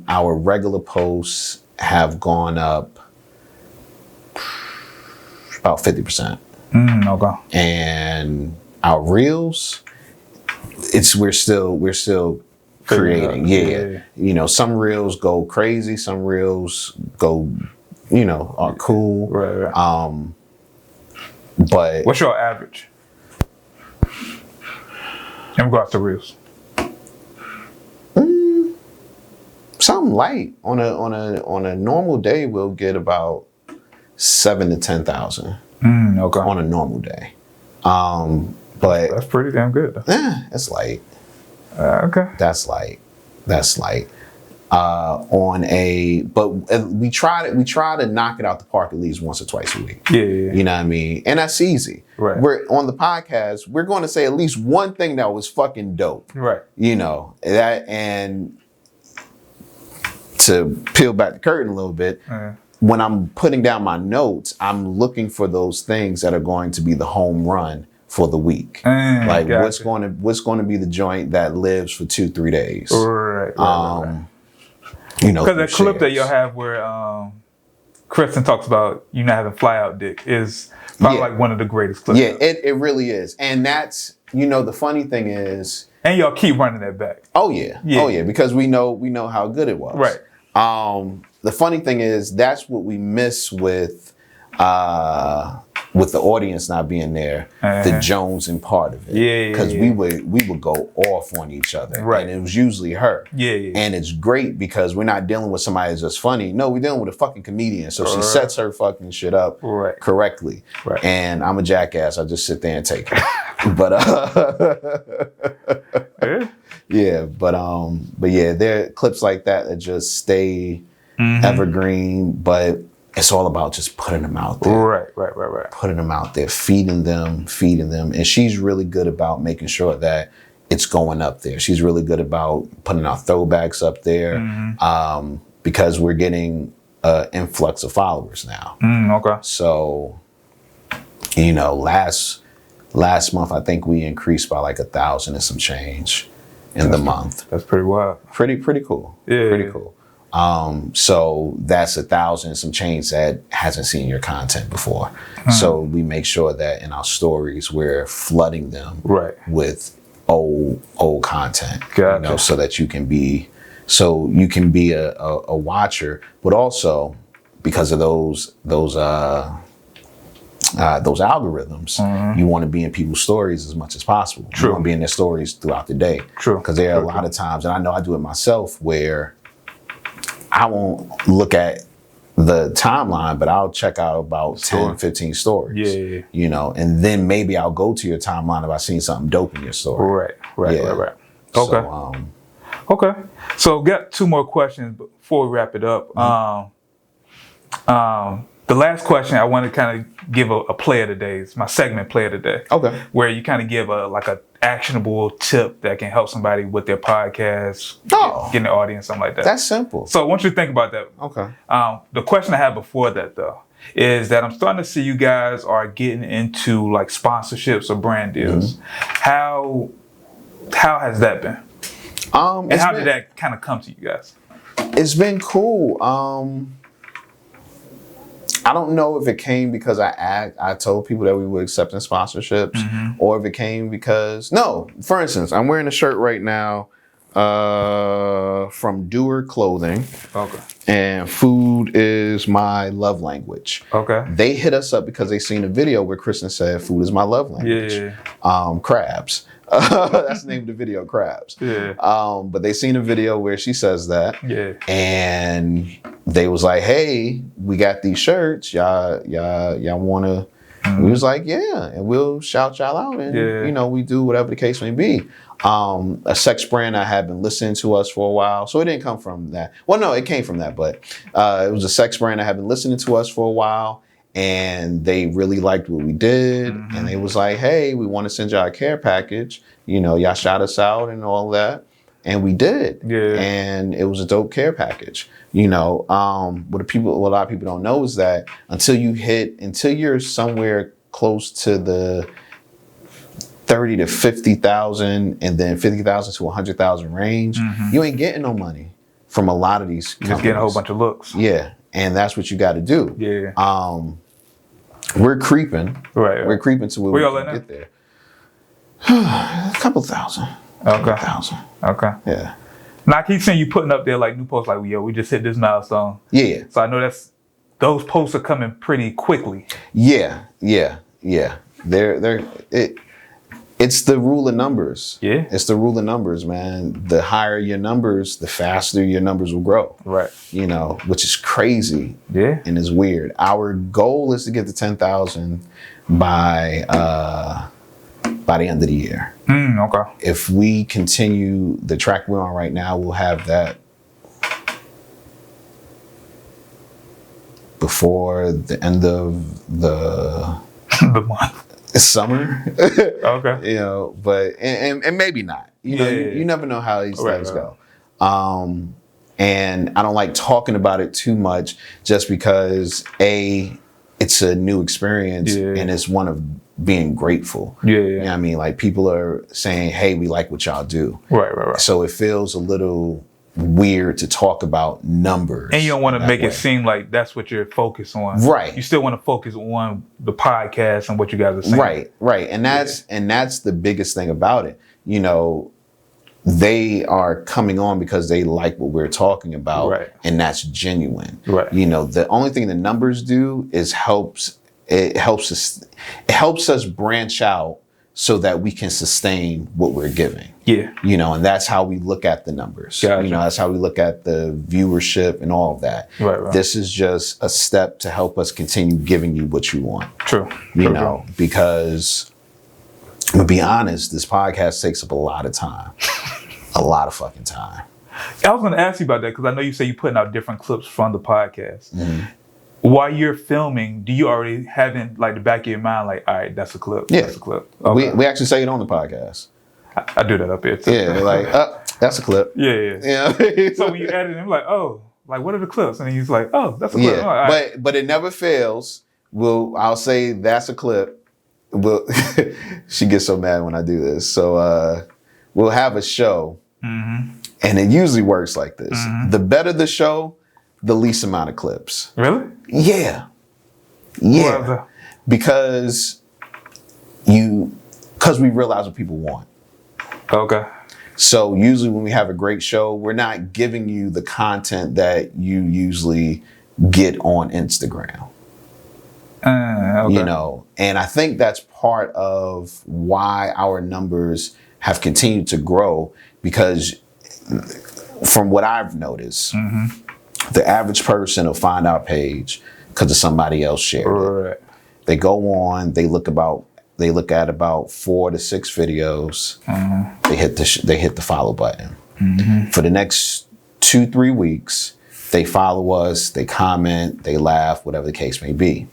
Our regular posts have gone up about 50%. Okay. And our reels, we're still creating. Yeah. Some reels go crazy, some reels go, are cool. Right. But what's your average? In regards to reels. Something light. On a normal day, we'll get about 7,000 to 10,000. Okay. On a normal day. But that's pretty damn good. It's light. Okay. That's light. But we try to knock it out the park at least once or twice a week. Yeah. You know what I mean? And that's easy. Right. We're on the podcast, we're going to say at least one thing that was fucking dope. Right. That, and to peel back the curtain a little bit, when I'm putting down my notes, I'm looking for those things that are going to be the home run for the week. What's going to be the joint that lives for 2-3 days. Right. You know, because that through clip that shares. you'll have where Kristen talks about you not having fly out dick is probably like one of the greatest clips. Yeah, it really is. And that's, you know, the funny thing is, and y'all keep running that back. oh yeah, because we know how good it was. Right. The funny thing is, that's what we miss with the audience not being there, the jonesing part of it. Yeah, because we would go off on each other, right? And it was usually her. Yeah. And it's great because we're not dealing with somebody that's just funny. No, we're dealing with a fucking comedian, so she sets her fucking shit up correctly. Right. And I'm a jackass. I just sit there and take it. But yeah, but yeah, there are clips like that just stay evergreen, but it's all about just putting them out there. Right. Putting them out there, feeding them. And she's really good about making sure that it's going up there. She's really good about putting our throwbacks up there, because we're getting an influx of followers now. Okay. So, you know, last month, I think we increased by like 1,000 and some change in the month. That's pretty wild. Pretty cool. Yeah. Pretty cool. So that's 1,000 and some change that hasn't seen your content before. So we make sure that in our stories, we're flooding them with old content, gotcha. You know, so that you can be a watcher, but also because of those algorithms, you want to be in people's stories as much as possible. True. You want to be in their stories throughout the day. True. Because there are a lot of times, and I know I do it myself, where I won't look at the timeline, but I'll check out about 10, 15 stories. Yeah. You know, and then maybe I'll go to your timeline if I seen something dope in your story. Right. Okay. So, okay. So got 2 more questions before we wrap it up. The last question I want to kind of give a play of the day. It's my segment play of the day. Okay. Where you kind of give a actionable tip that can help somebody with their podcast, getting the audience, something like that. That's simple. So I want you to think about that. Okay. The question I had before that though is that I'm starting to see you guys are getting into like sponsorships or brand deals. How has that been? And how did that kind of come to you guys? It's been cool. I don't know if it came because I told people that we were accepting sponsorships, or if it came because, for instance, I'm wearing a shirt right now from Doer Clothing. Okay. And food is my love language. Okay. They hit us up because they seen a video where Kristen said food is my love language. Yeah. Crabs. That's the name of the video, Crabs. Yeah. But they seen a video where she says that. Yeah. And they was like, hey, we got these shirts. Y'all wanna? We was like, yeah, and we'll shout y'all out, and you know, we do whatever the case may be. A sex brand that had been listening to us for a while, so it didn't come from that. Well, no, it came from that, but it was a sex brand that had been listening to us for a while, and they really liked what we did, and they was like, hey, we want to send y'all a care package. You know, y'all shout us out and all that, and we did. Yeah. And it was a dope care package. You know, what a lot of people don't know is that until you're somewhere close to the 30 to 50,000 and then 50,000 to 100,000 range, you ain't getting no money from a lot of these companies. Just getting a whole bunch of looks. Yeah, and that's what you got to do. Yeah. We're creeping. Right. We're creeping to where we can get there. A couple thousand. Okay. Yeah. Now I keep seeing you putting up there like new posts like, yo, we just hit this milestone. Yeah. So I know those posts are coming pretty quickly. Yeah. It's the rule of numbers. Yeah. It's the rule of numbers, man. The higher your numbers, the faster your numbers will grow. Right. You know, which is crazy. Yeah. And it's weird. Our goal is to get to 10,000 by the end of the year. Okay. If we continue the track we're on right now, we'll have that before the end of the month. Summer. Okay. You know, but and maybe not. You know, you never know how these things go. And I don't like talking about it too much just because it's a new experience and it's one of being grateful. Yeah. You know what I mean? Like people are saying, hey, we like what y'all do. Right. So it feels a little weird to talk about numbers. And you don't want to make way. it seem like that's what you're focused on. Right. You still want to focus on the podcast and what you guys are saying. Right. And that's the biggest thing about it. You know, they are coming on because they like what we're talking about, Right. and that's genuine. Right. You know, the only thing the numbers do is helps us branch out so that we can sustain what we're giving. Yeah. You know, and that's how we look at the numbers. Gotcha. You know, that's how we look at the viewership and all of that. Right. This is just a step to help us continue giving you what you want. True. You know, because to be honest, this podcast takes up a lot of time. A lot of fucking time. I was going to ask you about that because I know you say you're putting out different clips from the podcast. Mm-hmm. While you're filming, do you already have in like the back of your mind, like, all right, that's a clip. Yeah. That's a clip. Okay. We actually say it on the podcast. I do that up here too. Yeah, like, that's a clip. Yeah. Yeah. So when you edit it, I'm like, oh, like what are the clips? And he's like, oh, that's a clip. Yeah, I'm like, all right. but it never fails. I'll say that's a clip. She gets so mad when I do this. So we'll have a show, Mm-hmm. and it usually works like this. Mm-hmm. The better the show, the least amount of clips. Really? Yeah. Why is that? Because we realize what people want. Okay. So usually when we have a great show, we're not giving you the content that you usually get on Instagram. Okay. You know, and I think that's part of why our numbers have continued to grow, because from what I've noticed, Mm-hmm. the average person will find our page because of somebody else shared it. Right. They go on, they look at about 4 to 6 videos. Mm-hmm. They hit the follow button. Mm-hmm. For the next 2-3 weeks, they follow us, they comment, they laugh, whatever the case may be.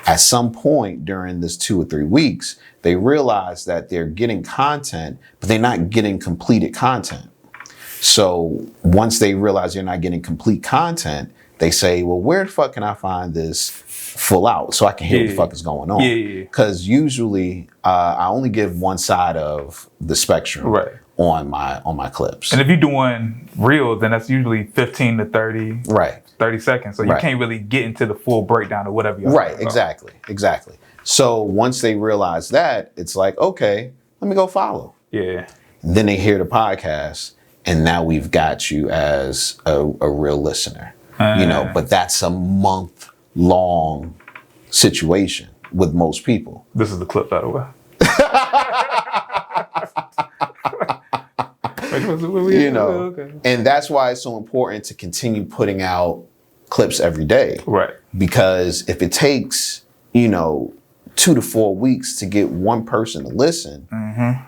At some point during this 2 or 3 weeks, they realize that they're getting content, but they're not getting completed content. So once they realize they're not getting complete content, they say, well, where the fuck can I find this full out so I can hear what the fuck is going on? Yeah. Because usually I only give one side of the spectrum Right. on my clips. And if you're doing reels, then that's usually 15 to 30, Right. 30 seconds. So you Right. can't really get into the full breakdown of whatever you're Right, exactly. So once they realize that, it's like, okay, let me go follow. Yeah. Then they hear the podcast, and now we've got you as a real listener. You know, but that's a month-long situation with most people. This is the clip, by the way. You know, Okay. and that's why it's so important to continue putting out clips every day. Right. Because if it takes, 2 to 4 weeks to get one person to listen, Mm-hmm.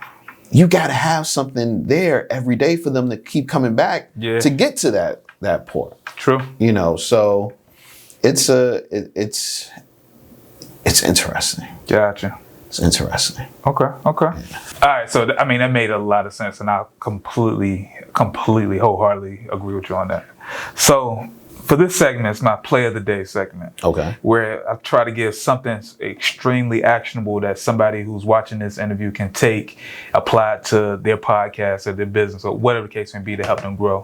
you got to have something there every day for them to keep coming back to get to that point. True. So it's interesting. Gotcha. It's interesting. Okay. All right. So, that made a lot of sense, and I completely, wholeheartedly agree with you on that. So, for this segment, it's my play of the day segment. Okay. Where I try to give something extremely actionable that somebody who's watching this interview can take, apply it to their podcast or their business or whatever the case may be to help them grow.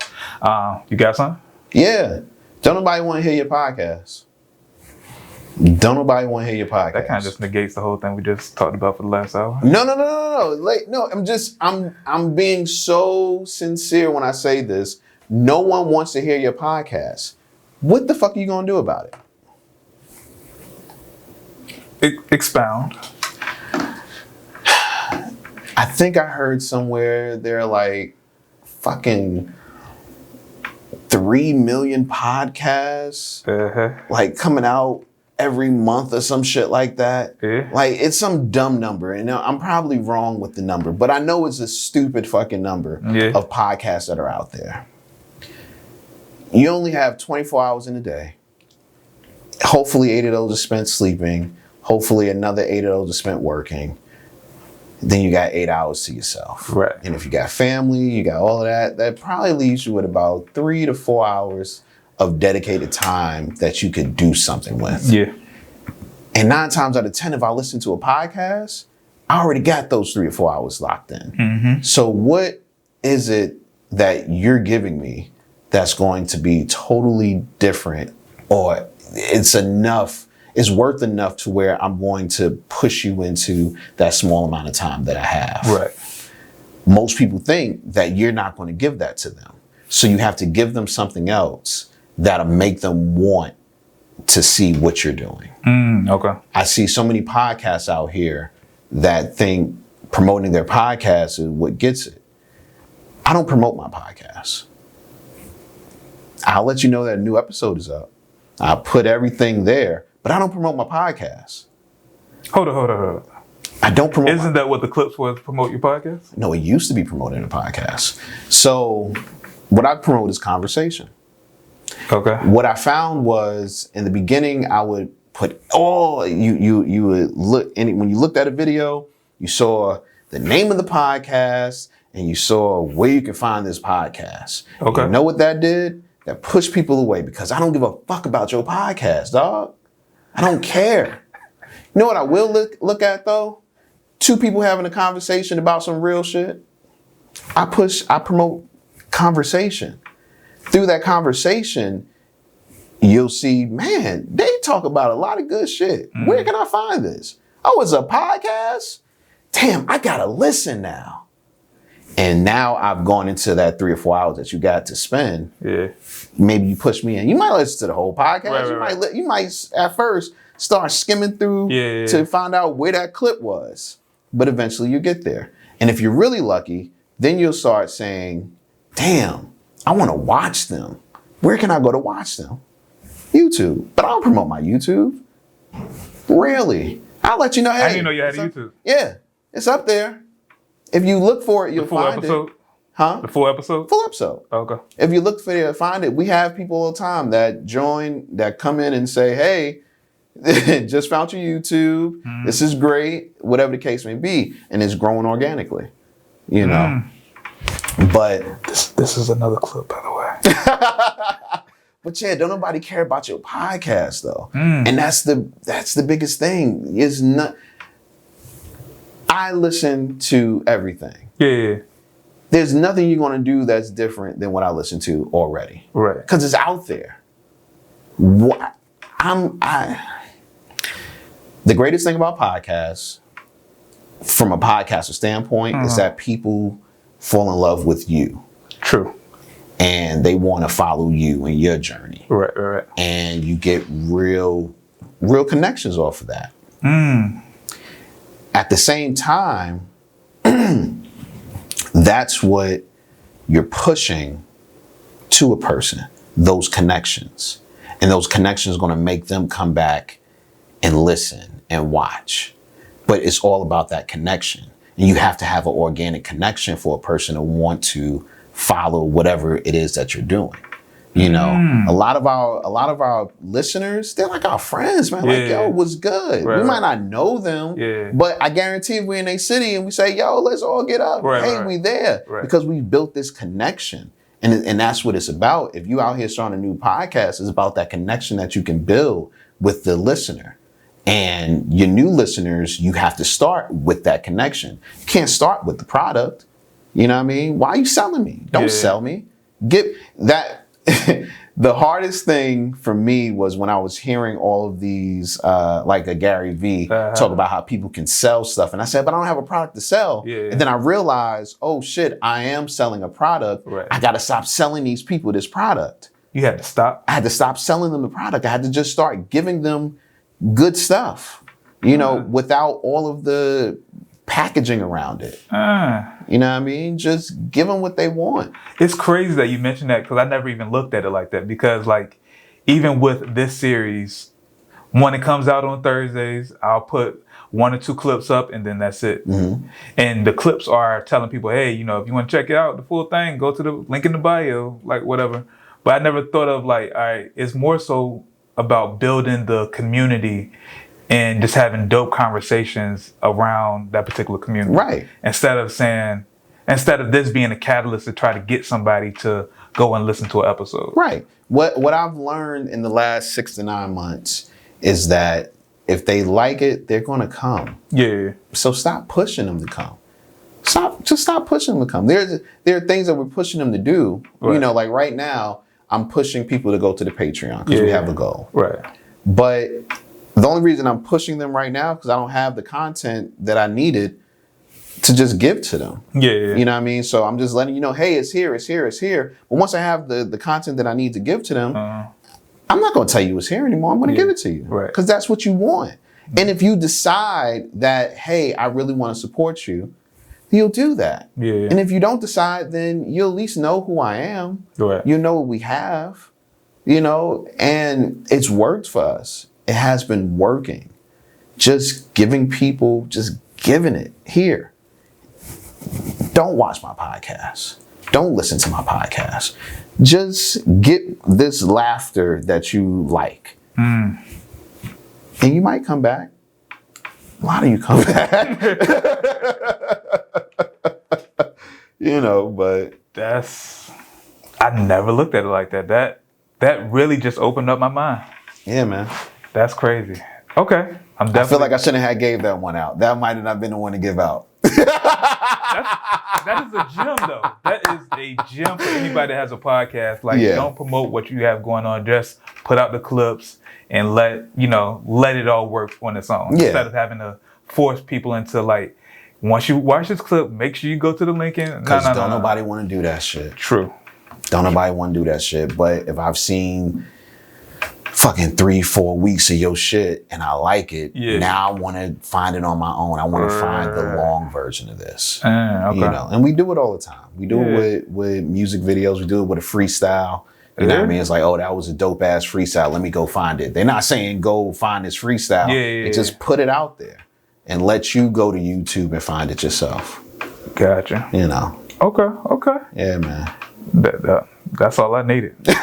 You got something? Yeah. Don't nobody want to hear your podcast. Don't nobody want to hear your podcast. That kind of just negates the whole thing we just talked about for the last hour. No. I'm being so sincere when I say this. No one wants to hear your podcast. What the fuck are you going to do about it? Expound. I think I heard somewhere there are like fucking 3 million podcasts like coming out every month or some shit like that. Yeah. Like it's some dumb number. And I'm probably wrong with the number, but I know it's a stupid fucking number of podcasts that are out there. You only have 24 hours in a day. Hopefully 8 of those are spent sleeping. Hopefully another 8 of those are spent working. Then you got 8 hours to yourself. Right. And if you got family, you got all of that, that probably leaves you with about 3 to 4 hours of dedicated time that you could do something with. Yeah. And 9 times out of 10, if I listen to a podcast, I already got those 3 or 4 hours locked in. Mm-hmm. So what is it that you're giving me that's going to be totally different, or it's worth enough to where I'm going to push you into that small amount of time that I have. Right. Most people think that you're not going to give that to them. So you have to give them something else that'll make them want to see what you're doing. Okay. I see so many podcasts out here that think promoting their podcast is what gets it. I don't promote my podcast. I'll let you know that a new episode is up. I'll put everything there, but I don't promote my podcast. Hold on. I don't promote. Isn't that what the clips was, promote your podcast? No, it used to be promoting a podcast. So what I promote is conversation. Okay. What I found was in the beginning, I would put you would look, and when you looked at a video, you saw the name of the podcast and you saw where you can find this podcast. Okay. You know what that did? That pushed people away, because I don't give a fuck about your podcast, dog. I don't care. You know what I will look at though? Two people having a conversation about some real shit. I promote conversation. Through that conversation, you'll see, man, they talk about a lot of good shit. Where can I find this? Oh, it's a podcast? Damn, I gotta listen now. And now I've gone into that 3 or 4 hours that you got to spend. Yeah. Maybe you push me in. You might listen to the whole podcast. Right. You might at first start skimming through to find out where that clip was. But eventually you get there. And if you're really lucky, then you'll start saying, damn, I want to watch them. Where can I go to watch them? YouTube. But I don't promote my YouTube. Really. I'll let you know. Hey, I didn't know you had a YouTube. Yeah, it's up there. If you look for it, you'll find episode? it. Huh? The full episode? Full episode. Okay. If you look for it, find it. We have people all the time that come in and say, hey, just found your YouTube. This is great. Whatever the case may be. And it's growing organically, you know. But this is another clip, by the way. But yeah, don't nobody care about your podcast though. And that's the biggest thing. Is not. I listen to everything. Yeah. There's nothing you're gonna do that's different than what I listen to already. Right. Because it's out there. The greatest thing about podcasts, from a podcaster standpoint, is that people fall in love with you. True. And they want to follow you in your journey. Right. And you get real connections off of that. At the same time, that's what you're pushing to a person, those connections. And those connections are going to make them come back and listen and watch. But it's all about that connection. And you have to have an organic connection for a person to want to follow whatever it is that you're doing. You know, a lot of our listeners, they're like our friends, man. Like, yo, what's good? We might not know them, but I guarantee if we're in a city and we say, yo, let's all get up. We there. Because we built this connection. And that's what it's about. If you out here starting a new podcast, it's about that connection that you can build with the listener. And your new listeners, you have to start with that connection. You can't start with the product. You know what I mean? Why are you selling me? Don't sell me. Get that. The hardest thing for me was when I was hearing all of these, like a Gary Vee talk about how people can sell stuff. And I said, but I don't have a product to sell. And then I realized, oh shit, I am selling a product. I got to stop selling these people this product. You had to stop? I had to stop selling them the product. I had to just start giving them good stuff, you know, without all of the packaging around it. You know what I mean? Just give them what they want. It's crazy that you mentioned that, because I never even looked at it like that. Because like, even with this series, when it comes out on Thursdays, I'll put 1 or 2 clips up and then that's it. And the clips are telling people, hey, you know, if you want to check it out, the full thing, go to the link in the bio, like whatever. But I never thought of like, all right, it's more so about building the community and just having dope conversations around that particular community. Right. Instead of this being a catalyst to try to get somebody to go and listen to an episode. Right. What I've learned in the last 6 to 9 months is that if they like it, they're going to come. Yeah. So stop pushing them to come. stop pushing them to come. There are things that we're pushing them to do. Right. You know, like right now, I'm pushing people to go to the Patreon because we have a goal. Right. But the only reason I'm pushing them right now because I don't have the content that I needed to just give to them. Yeah. You know what I mean? So I'm just letting you know, hey, it's here. But once I have the content that I need to give to them, I'm not going to tell you it's here anymore. I'm going to give it to you. Right. Because that's what you want. And if you decide that, hey, I really want to support you, you'll do that. Yeah. And if you don't decide, then you'll at least know who I am. Right. You know what we have, you know, and it's worked for us. It has been working. Just giving people, just giving it here. Don't watch my podcast. Don't listen to my podcast. Just get this laughter that you like. And you might come back. A lot of you come back. You know, but I never looked at it like that. That really just opened up my mind. Yeah, man. That's crazy. Okay. I feel like I shouldn't have gave that one out. That might have not been the one to give out. That is a gem, though. That is a gem for anybody that has a podcast. Like, don't promote what you have going on. Just put out the clips and let it all work on its own. Yeah. Instead of having to force people into, like, once you watch this clip, make sure you go to the link in. Because don't nobody want to do that shit. True. Don't nobody want to do that shit. But if I've seen fucking 3-4 weeks of your shit and I like it, now I want to find it on my own. I want to find the long version of this. Okay. You know, and we do it all the time. We do it with music videos. We do it with a freestyle. You know what I mean? It's like, oh, that was a dope ass freestyle. Let me go find it. They're not saying go find this freestyle. They just put it out there and let you go to YouTube and find it yourself. Gotcha. You know. Okay. Yeah, man. That's all I needed. This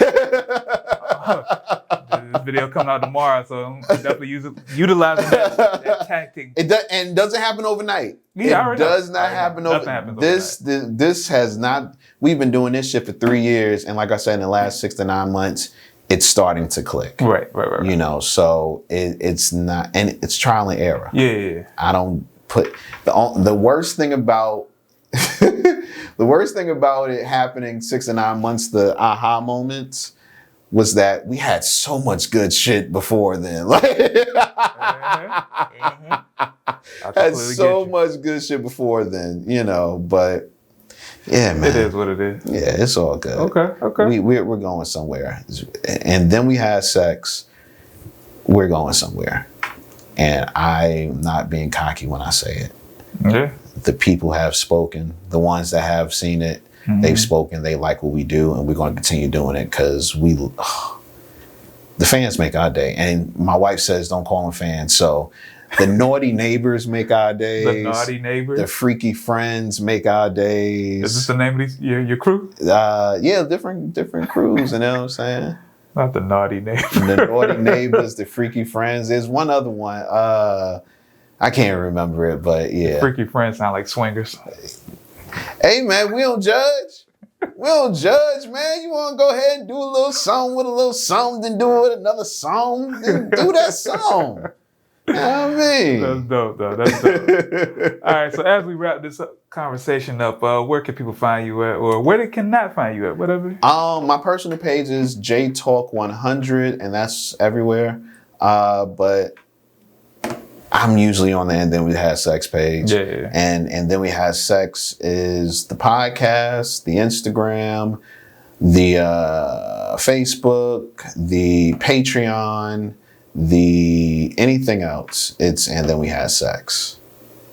video coming out tomorrow, so I'm definitely utilizing that tactic. And doesn't happen overnight. Yeah, it does not happen overnight. This has not. We've been doing this shit for 3 years, and like I said, in the last 6 to 9 months, it's starting to click. Right. You know, so it's not, and it's trial and error. Yeah. I don't put the worst thing about. The worst thing about it happening 6 to 9 months, the aha moments, was that we had so much good shit before then. Like, had so much good shit before then, you know. But yeah, man, it is what it is. Yeah, it's all good. Okay. We're going somewhere, and then we had sex. We're going somewhere, and I'm not being cocky when I say it. Yeah. The people have spoken. The ones that have seen it, they've spoken. They like what we do, and we're going to continue doing it because the fans make our day. And my wife says, don't call them fans. So the naughty neighbors make our days. The naughty neighbors. The freaky friends make our days. Is this the name of your crew? Yeah, different crews. You know what I'm saying? Not the naughty neighbors. The naughty neighbors, the freaky friends. There's one other one. I can't remember it, but yeah. Freaky friends sound like swingers. Hey, man, we don't judge. We don't judge, man. You want to go ahead and do a little song with a little song, then do it with another song, then do that song. You know what I mean? That's dope, though. That's dope. All right, so as we wrap this conversation up, where can people find you at, or where they cannot find you at, whatever? My personal page is JTalk100, and that's everywhere. But I'm usually on the And Then We Had Sex page. Yeah. And Then We Had Sex is the podcast, the Instagram, the Facebook, the Patreon, the anything else. It's And Then We Had Sex.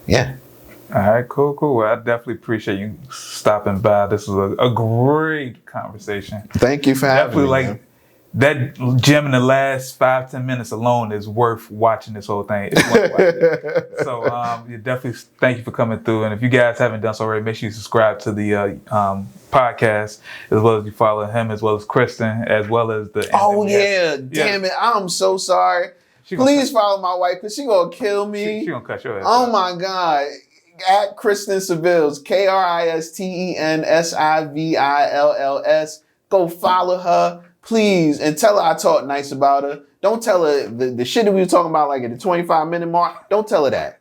Yeah. All right, cool. Well, I definitely appreciate you stopping by. This was a great conversation. Thank you for having me. Definitely that gem in the last 5-10 minutes alone is worth watching this whole thing. It's worth watching it. So definitely thank you for coming through. And if you guys haven't done so already, make sure you subscribe to the podcast, as well as you follow him, as well as Kristen, as well as the. Oh yeah, damn it! I'm so sorry. Please follow my wife because she gonna kill me. She gonna cut your ass. Oh my god. At Kristen Sevills, KristenSivills. go follow her, please, and tell her I talked nice about her. Don't tell her the shit that we were talking about like at the 25-minute mark. Don't tell her that.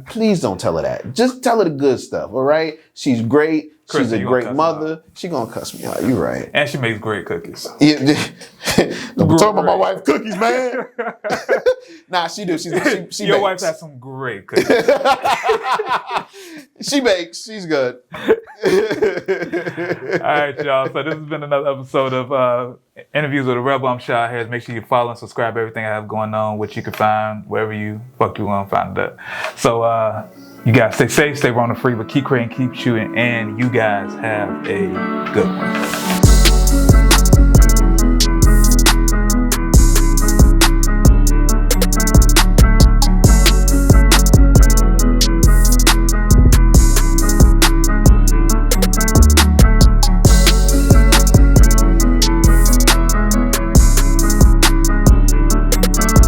Please don't tell her that. Just tell her the good stuff, all right? She's great. Chris, she's a great mother. She gonna cuss me out. You're right. And she makes great cookies. Yeah, don't talk about my wife's cookies, man. Nah, she do. She Your bakes. wife has some great cookies. She bakes. She's good. All right, y'all. So this has been another episode of Interviews with a Rebel. I'm Shy Harris. Make sure you follow and subscribe to everything I have going on, which you can find wherever you want to find it. So you guys stay safe, stay Rona free, but keep creating, keep shooting, and you guys have a good one.